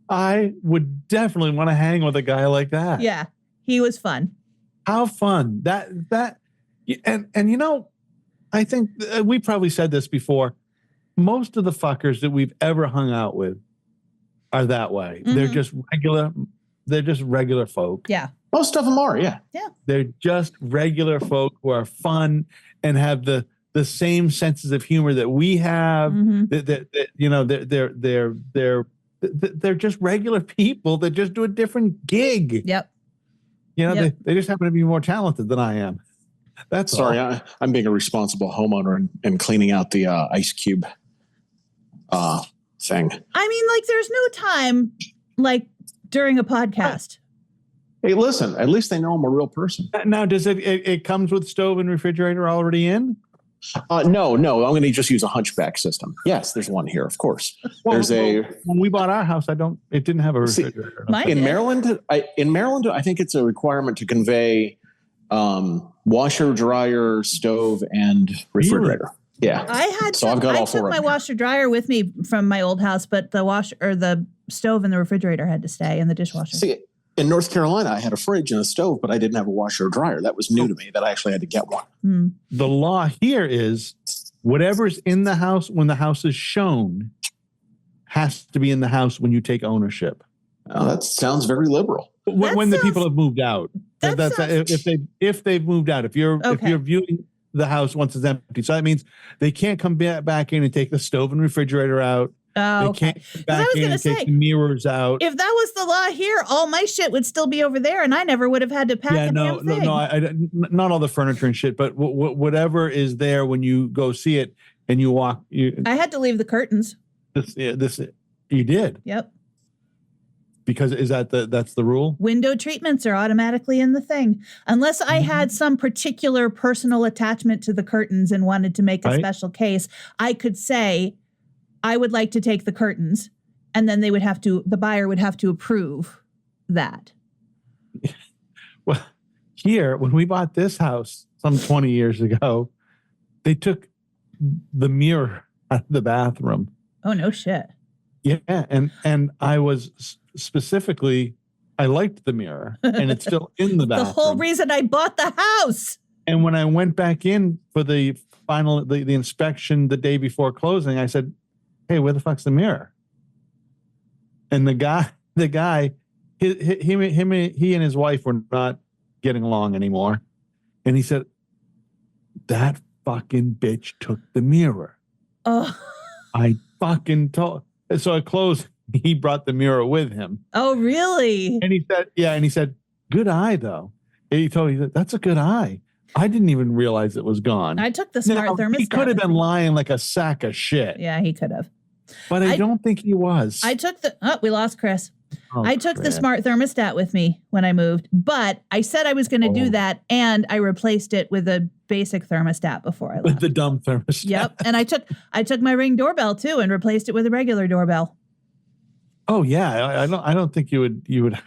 S3: I would definitely want to hang with a guy like that.
S4: Yeah, he was fun.
S3: How fun. I think we probably said this before. Most of the fuckers that we've ever hung out with are that way.
S4: Mm-hmm.
S3: They're just regular they're just regular folk.
S4: Yeah.
S6: Most of them are, yeah.
S3: They're just regular folk who are fun and have the same senses of humor that we have. They're just regular people that just do a different gig.
S4: Yep.
S3: They just happen to be more talented than I am. That's
S6: Sorry,
S3: all.
S6: I'm being a responsible homeowner and cleaning out the ice cube thing.
S4: I mean, like, there's no time like during a podcast.
S6: Hey, listen, at least they know I'm a real person.
S3: Now, does it comes with stove and refrigerator already in?
S6: No, I'm going to just use a hunchback system. Yes, there's one here, of course.
S3: When we bought our house, it didn't have a refrigerator.
S6: In Maryland, I think it's a requirement to convey washer, dryer, stove, and refrigerator.
S3: Really?
S6: Yeah.
S4: I took my washer dryer with me from my old house, but the stove and the refrigerator had to stay, and the dishwasher.
S6: See, in North Carolina, I had a fridge and a stove, but I didn't have a washer or dryer. That was new to me, that I actually had to get one.
S3: The law here is whatever's in the house when the house is shown has to be in the house when you take ownership.
S6: Oh, that sounds very liberal.
S3: When the people have moved out. If they've moved out. If you're viewing the house once it's empty. So that means they can't come back in and take the stove and refrigerator out.
S4: Oh,
S3: they can't come back in and take the mirrors out.
S4: If that was the law here, all my shit would still be over there, and I never would have had to pack a damn thing.
S3: Not all the furniture and shit, but whatever is there when you go see it and you walk.
S4: I had to leave the curtains.
S3: You did?
S4: Yep.
S3: Because that's the rule?
S4: Window treatments are automatically in the thing. Unless I had some particular personal attachment to the curtains and wanted to make a special case, I could say, I would like to take the curtains, and then the buyer would have to approve that.
S3: Well, here, when we bought this house some 20 years ago, they took the mirror out of the bathroom.
S4: Oh, no shit.
S3: Yeah. And I was specifically, I liked the mirror, and it's still in the bathroom.
S4: The whole reason I bought the house.
S3: And when I went back in for the final, the inspection the day before closing, I said, hey, where the fuck's the mirror? And the guy, he and his wife were not getting along anymore. And he said, that fucking bitch took the mirror.
S4: Oh.
S3: I fucking told. And so I closed. He brought the mirror with him.
S4: Oh, really?
S3: And he said, yeah. And he said, good eye, though. And he told me, that's a good eye. I didn't even realize it was gone.
S4: I took the smart thermostat.
S3: He could have been lying like a sack of shit.
S4: Yeah, he could have.
S3: But I don't think he was.
S4: I took we lost Chris.
S3: Oh,
S4: I took the smart thermostat with me when I moved, but I said I was going to do that, and I replaced it with a basic thermostat before I left.
S3: With the dumb thermostat.
S4: Yep. And I took my Ring doorbell too and replaced it with a regular doorbell.
S3: Oh yeah. I don't think you would.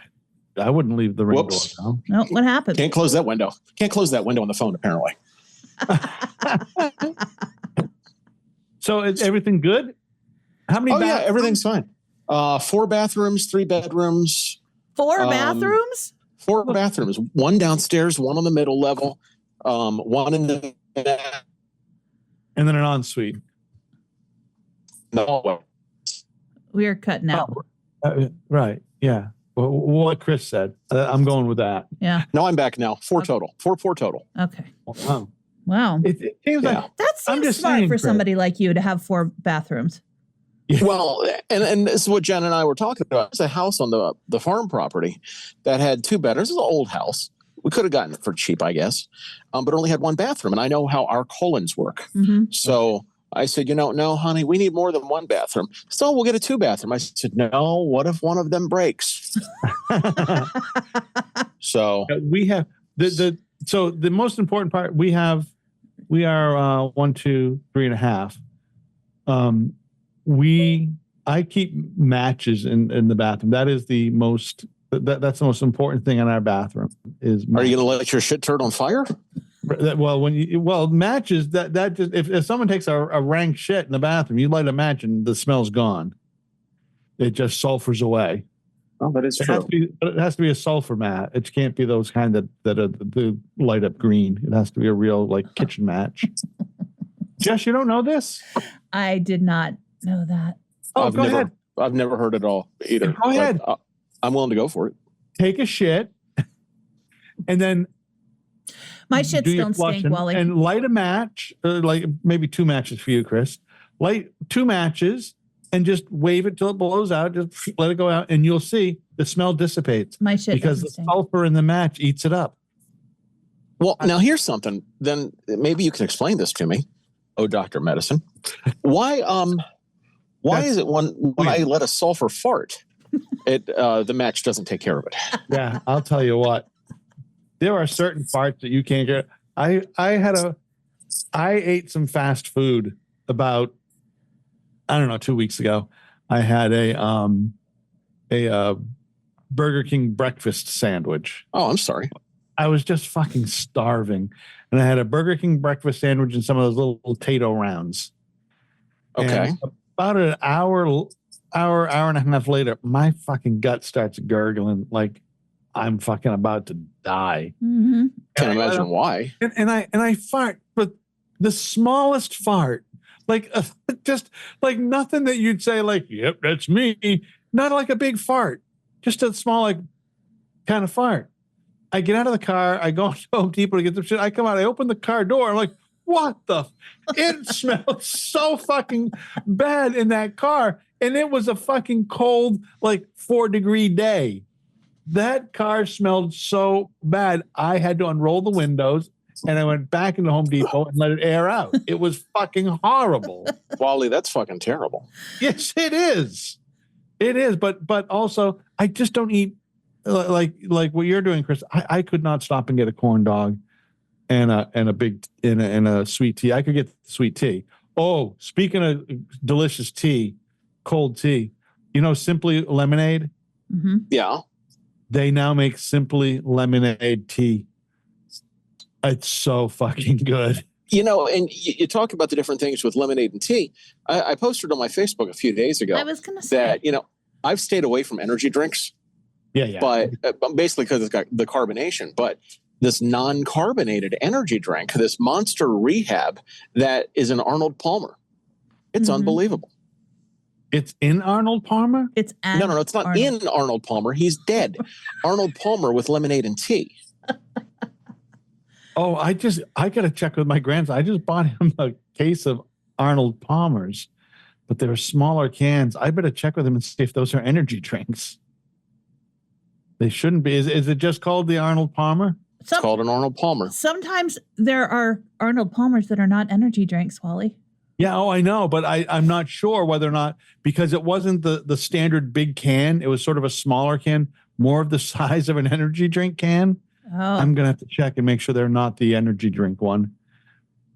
S3: I wouldn't leave the Ring doorbell.
S4: No, what happened?
S6: Can't close that window. Can't close that window on the phone, apparently.
S3: So is everything good? How many?
S6: Yeah, everything's fine. 4 bathrooms, 3 bedrooms.
S4: 4 bathrooms?
S6: 4 bathrooms. 1 downstairs, 1 on the middle level, 1 in the
S3: and then an ensuite.
S6: No.
S4: We are cutting out.
S3: Right. Yeah. Well, what Chris said. I'm going with that.
S4: Yeah.
S6: No, I'm back now. 4 total. 4 total.
S4: Okay.
S3: Wow. It seems like
S4: that seems smart for somebody like you to have 4 bathrooms.
S6: Yeah. Well, and this is what Jen and I were talking about. It's a house on the farm property that had 2 bedrooms. It's an old house. We could have gotten it for cheap, I guess, but only had 1 bathroom. And I know how our colons work. Mm-hmm. So I said, no, honey, we need more than 1 bathroom. So we'll get a 2 bathroom. I said, no, what if one of them breaks? So
S3: we have so the most important part we are 1, 2, 3.5. I keep matches in the bathroom. That is the most that's the most important thing in our bathroom is matches.
S6: Are you gonna let your shit turn on fire?
S3: Well, matches that just if someone takes a rank shit in the bathroom, you light a match and the smell's gone. It just sulfurs away.
S6: Oh, that is true.
S3: It has to be a sulfur mat. It can't be those kind that are the light up green. It has to be a real like kitchen match. Jess, you don't know this?
S4: I did not know that.
S3: Oh, go ahead.
S6: I've never heard it all either.
S3: Go ahead.
S6: I'm willing to go for it.
S3: take a shit, and then
S4: My shits
S3: do your
S4: don't stink,
S3: flushing
S4: Wally.
S3: and light a match, like maybe 2 matches for you, Chris. Light 2 matches and just wave it till it blows out. Just let it go out, and you'll see the smell dissipates
S4: My shit
S3: because
S4: doesn't
S3: the
S4: stink.
S3: sulfur in the match eats it up.
S6: Well, now here's something. Then maybe you can explain this to me. Oh, Dr. Medicine. Why is it when I let a sulfur fart, the match doesn't take care of it?
S3: Yeah, I'll tell you what. There are certain farts that you can't get. I ate some fast food about, I don't know, 2 weeks ago. I had a Burger King breakfast sandwich.
S6: Oh, I'm sorry.
S3: I was just fucking starving. And I had a Burger King breakfast sandwich and some of those little potato rounds.
S6: Okay.
S3: And about an hour and a half later, my fucking gut starts gurgling like I'm fucking about to die.
S4: Mm-hmm.
S6: Can't imagine why.
S3: And I fart, but the smallest fart, like just like nothing that you'd say like, yep, that's me. Not like a big fart, just a small like kind of fart. I get out of the car. I go to Home Depot to get some shit. I come out. I open the car door. I'm like, what the? It smelled so fucking bad in that car. And it was a fucking cold, like 4-degree day. That car smelled so bad. I had to unroll the windows and I went back into Home Depot and let it air out. It was fucking horrible.
S6: Wally, that's fucking terrible.
S3: Yes, it is. It is. But also, I just don't eat like what you're doing, Chris. I could not stop and get a corn dog and a sweet tea. I could get sweet tea. Oh, speaking of delicious tea, cold tea, Simply Lemonade.
S4: Mm-hmm.
S6: Yeah.
S3: They now make Simply Lemonade tea. It's so fucking good.
S6: And you talk about the different things with lemonade and tea. I posted on my Facebook a few days ago
S4: I was going to say
S6: that, I've stayed away from energy drinks.
S3: Yeah.
S6: But basically because it's got the carbonation. But this non-carbonated energy drink, this Monster Rehab, that is an Arnold Palmer. It's unbelievable.
S3: It's in Arnold Palmer?
S4: it's
S6: No, it's not in Arnold Palmer. He's dead. Arnold Palmer with lemonade and tea.
S3: Oh, I got to check with my grandson. I just bought him a case of Arnold Palmers, but they're smaller cans. I better check with him and see if those are energy drinks. They shouldn't be. Is it just called the Arnold Palmer?
S6: It's called an Arnold Palmer.
S4: Sometimes there are Arnold Palmers that are not energy drinks, Wally.
S3: Yeah, I know, but I'm not sure whether or not, because it wasn't the standard big can. It was sort of a smaller can, more of the size of an energy drink can.
S4: Oh.
S3: I'm going to have to check and make sure they're not the energy drink one.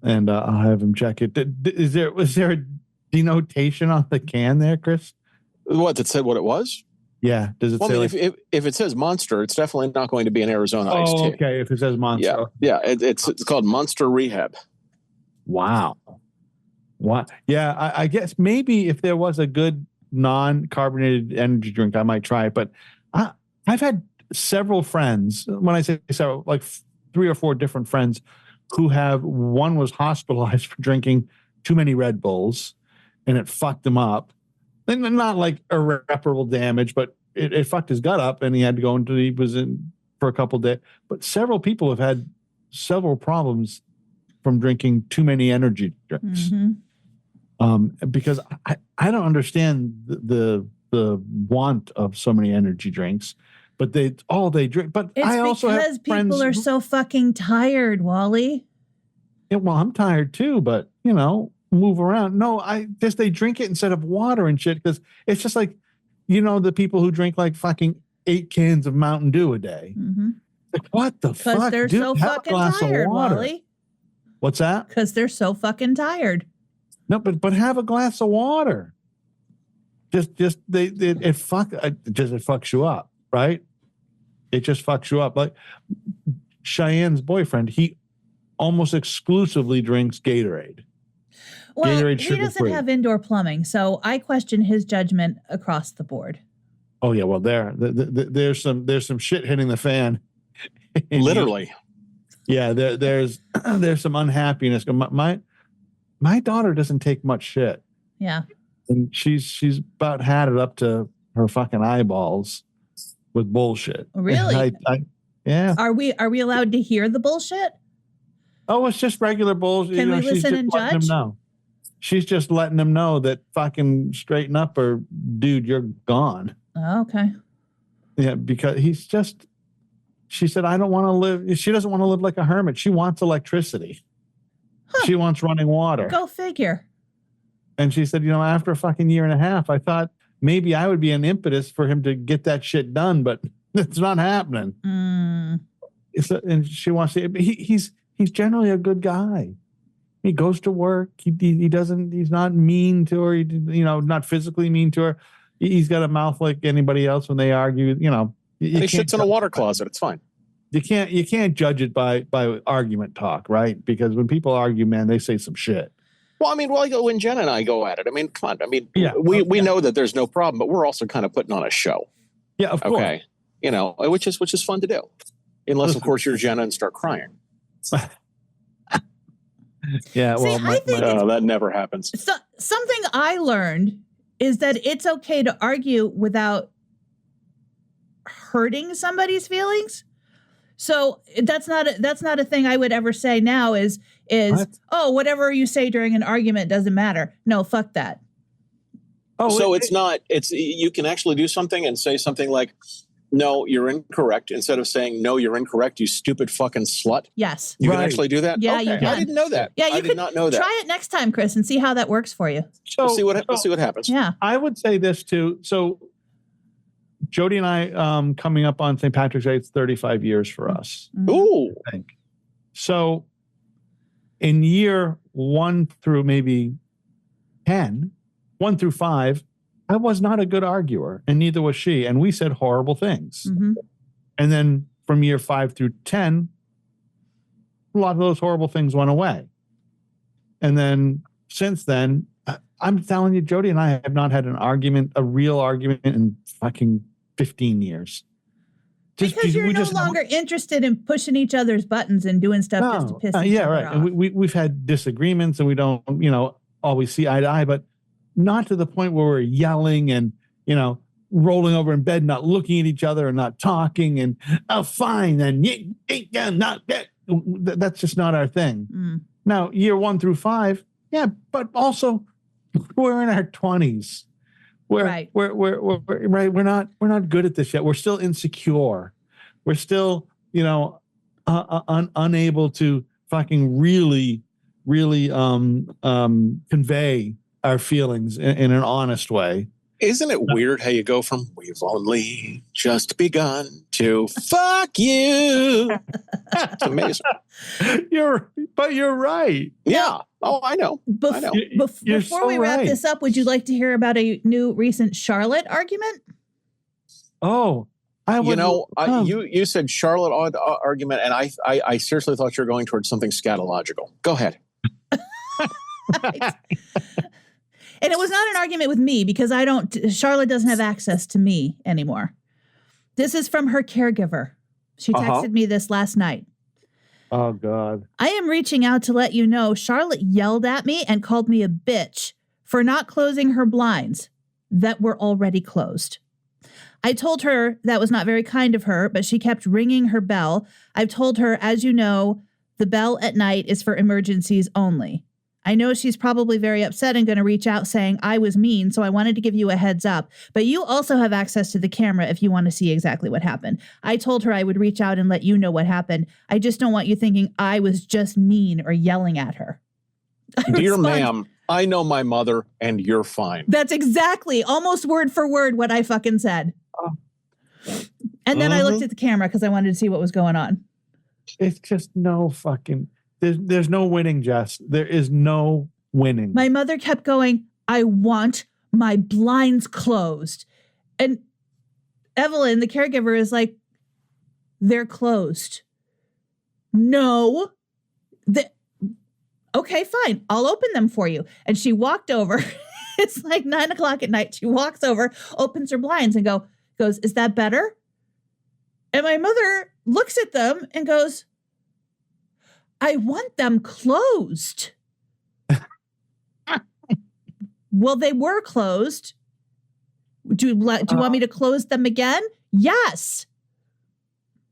S3: And I'll have him check it. Was there a denotation on the can there, Chris?
S6: What, that said what it was?
S3: Yeah. Does it say
S6: if it says Monster, it's definitely not going to be an Arizona iced tea.
S3: Okay. If it says Monster.
S6: Yeah. It's called Monster Rehab.
S3: Wow. What? Yeah. I guess maybe if there was a good non-carbonated energy drink, I might try it. But I've had several friends, when I say several, like 3 or 4 different friends one was hospitalized for drinking too many Red Bulls and it fucked him up. And not like irreparable damage, but it fucked his gut up and he had to go he was in for a couple of days. But several people have had several problems from drinking too many energy drinks.
S4: Mm-hmm.
S3: Because I don't understand the want of so many energy drinks, but they drink. But
S4: It's
S3: I also have
S4: because
S3: friends
S4: people are so fucking tired, Wally.
S3: Yeah, well, I'm tired too, but move around. No, they drink it instead of water and shit because it's just like, the people who drink like fucking 8 cans of Mountain Dew a day.
S4: Mm-hmm.
S3: Like, what the fuck?
S4: Because they're
S3: Dude,
S4: so
S3: have a
S4: fucking
S3: glass of
S4: tired,
S3: water.
S4: Wally.
S3: What's that?
S4: Because they're so fucking tired.
S3: No, but have a glass of water. It fucks you up, right? It just fucks you up. Like Cheyenne's boyfriend, he almost exclusively drinks Gatorade.
S4: Well,
S3: Gatorade
S4: he doesn't
S3: sugar-free.
S4: have indoor plumbing, so I question his judgment across the board.
S3: Oh yeah, well there's some shit hitting the fan.
S6: Literally.
S3: Yeah, there's some unhappiness. My daughter doesn't take much shit.
S4: Yeah.
S3: And she's about had it up to her fucking eyeballs with bullshit.
S4: Really?
S3: Yeah.
S4: Are we allowed to hear the bullshit?
S3: Oh, it's just regular bullshit.
S4: Can we listen and
S3: letting
S4: judge?
S3: him know. She's just letting him know that fucking straighten up or dude, you're gone.
S4: Oh, okay.
S3: Yeah, because she said, I don't want to live. She doesn't want to live like a hermit. She wants electricity.
S4: Huh.
S3: She wants running water.
S4: Go figure.
S3: And she said, after a fucking year and a half, I thought maybe I would be an impetus for him to get that shit done, but it's not happening.
S4: Mm.
S3: And she wants to, he's generally a good guy. He goes to work. He doesn't, he's not mean to her. Not physically mean to her. He's got a mouth like anybody else when they argue,
S6: He shits in a water closet. It's fine.
S3: You can't judge it by argument talk, right? Because when people argue, man, they say some shit.
S6: Well, when Jen and I go at it, come on.
S3: Yeah.
S6: We know that there's no problem, but we're also kind of putting on a show.
S3: Yeah, of course.
S6: Okay. Which is fun to do. Unless, of course, you're Jenna and start crying.
S3: Yeah, well,
S4: I think
S6: that never happens.
S4: Something I learned is that it's okay to argue without hurting somebody's feelings. So that's not a thing I would ever say now is
S3: What?
S4: Oh, whatever you say during an argument doesn't matter. No, fuck that.
S3: Oh,
S6: So you can actually do something and say something like, no, you're incorrect. Instead of saying, no, you're incorrect, you stupid fucking slut.
S4: Yes.
S6: You can
S3: Right.
S6: actually do that?
S4: Yeah,
S6: Okay.
S4: you can.
S6: I didn't know that.
S4: Yeah,
S6: I did not know that.
S4: Try it next time, Chris, and see how that works for you.
S3: so,
S6: We'll see what happens.
S4: Yeah.
S3: I would say this too. So Jody and I, coming up on St. Patrick's Day, it's 35 years for us,
S6: Ooh.
S3: I think. So in year 1 through maybe 10, 1 through 5, I was not a good arguer, and neither was she. And we said horrible things.
S4: Mm-hmm.
S3: And then from year 5 through 10, a lot of those horrible things went away. And then since then, I'm telling you, Jody and I have not had a real argument in fucking 15 years.
S4: Because you're no longer interested in pushing each other's buttons and doing stuff just to piss each other off.
S3: And we've had disagreements and we don't, always see eye to eye, but not to the point where we're yelling and, rolling over in bed, not looking at each other and not talking and, oh, fine. And that's just not our thing.
S4: Mm.
S3: Now, year 1 through 5, yeah, but also we're in our 20s.
S4: Right.
S3: We're right. We're not good at this yet. We're still insecure. We're still, unable to fucking really convey our feelings in an honest way.
S6: Isn't it weird how you go from we've only just begun to fuck you? It's amazing.
S3: You're right.
S6: Yeah. Oh, I know. I know.
S3: You're
S4: Before
S3: so
S4: we wrap
S3: right.
S4: this up, would you like to hear about a new recent Charlotte argument?
S3: Oh, I would.
S6: You said Charlotte argument, and I seriously thought you were going towards something scatological. Go ahead.
S4: And it was not an argument with me because Charlotte doesn't have access to me anymore. This is from her caregiver. She texted me this last night.
S3: Oh, God.
S4: I am reaching out to let you know Charlotte yelled at me and called me a bitch for not closing her blinds that were already closed. I told her that was not very kind of her, but she kept ringing her bell. I've told her, as you know, the bell at night is for emergencies only. I know she's probably very upset and going to reach out saying I was mean, so I wanted to give you a heads up. But you also have access to the camera if you want to see exactly what happened. I told her I would reach out and let you know what happened. I just don't want you thinking I was just mean or yelling at her.
S6: Dear ma'am, I know my mother and you're fine.
S4: That's exactly, almost word for word, what I fucking said. And then I looked at the camera because I wanted to see what was going on.
S3: It's just no fucking... There's no winning, Jess. There is no winning.
S4: My mother kept going, I want my blinds closed. And Evelyn, the caregiver, is like, they're closed. No. Okay, fine. I'll open them for you. And she walked over. It's like 9:00 at night. She walks over, opens her blinds and goes, is that better? And my mother looks at them and goes, I want them closed. Well, they were closed. Do you want me to close them again? Yes.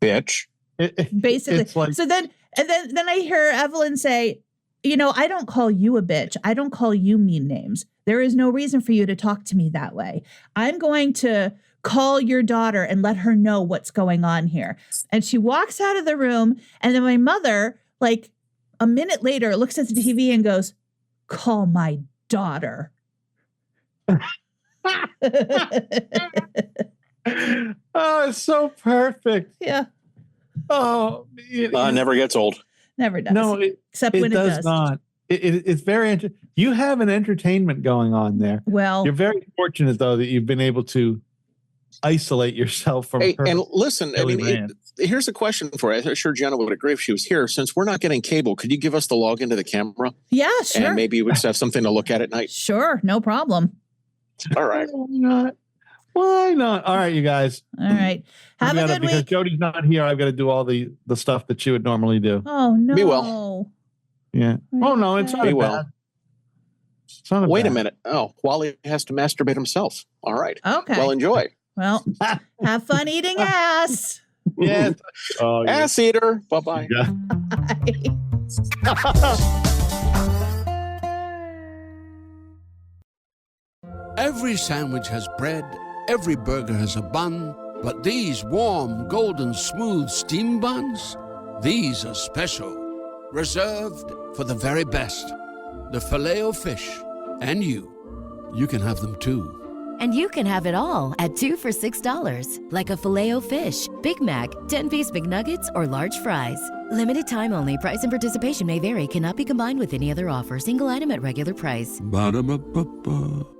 S6: Bitch.
S4: Basically.
S3: It's like,
S4: So then I hear Evelyn say, I don't call you a bitch. I don't call you mean names. There is no reason for you to talk to me that way. I'm going to call your daughter and let her know what's going on here. And she walks out of the room. And then my mother, like a minute later, looks at the TV and goes, call my daughter.
S3: oh, it's so perfect.
S4: Yeah.
S3: Oh,
S6: Never gets old.
S4: Never does.
S3: No,
S4: except when it does.
S3: Not. It's very you have an entertainment going on there.
S4: Well,
S3: you're very fortunate though that you've been able to isolate yourself from her.
S6: And listen,
S3: Billy
S6: here's a question for you. I'm sure Jenna would agree if she was here. Since we're not getting cable, could you give us the login to the camera?
S4: Yeah, sure.
S6: And maybe we would have something to look at night.
S4: Sure, no problem.
S6: All right.
S3: Why not? All right, you guys.
S4: All right. Have a good
S3: because
S4: week.
S3: Jody's not here, I've got to do all the stuff that she would normally do.
S4: Oh, no.
S6: Be well.
S3: Yeah. Oh, no, it's not
S6: Be
S3: bad.
S6: well.
S3: It's not
S6: Wait
S3: bad.
S6: a minute. Oh, Wally has to masturbate himself. All right.
S4: Okay.
S6: Well, enjoy.
S4: Well, have fun eating ass.
S3: Yeah. Oh, yeah.
S6: Ass eater. Bye-bye.
S3: Yeah.
S1: Every sandwich has bread, every burger has a bun, but these warm, golden, smooth steam buns, these are special, reserved for the very best. The Filet-O-Fish. And you can have them too.
S2: And you can have it all at 2 for $6. Like a Filet-O-Fish, Big Mac, 10-piece McNuggets, or large fries. Limited time only. Price and participation may vary. Cannot be combined with any other offer. Single item at regular price.
S1: Ba-da-ba-ba-ba.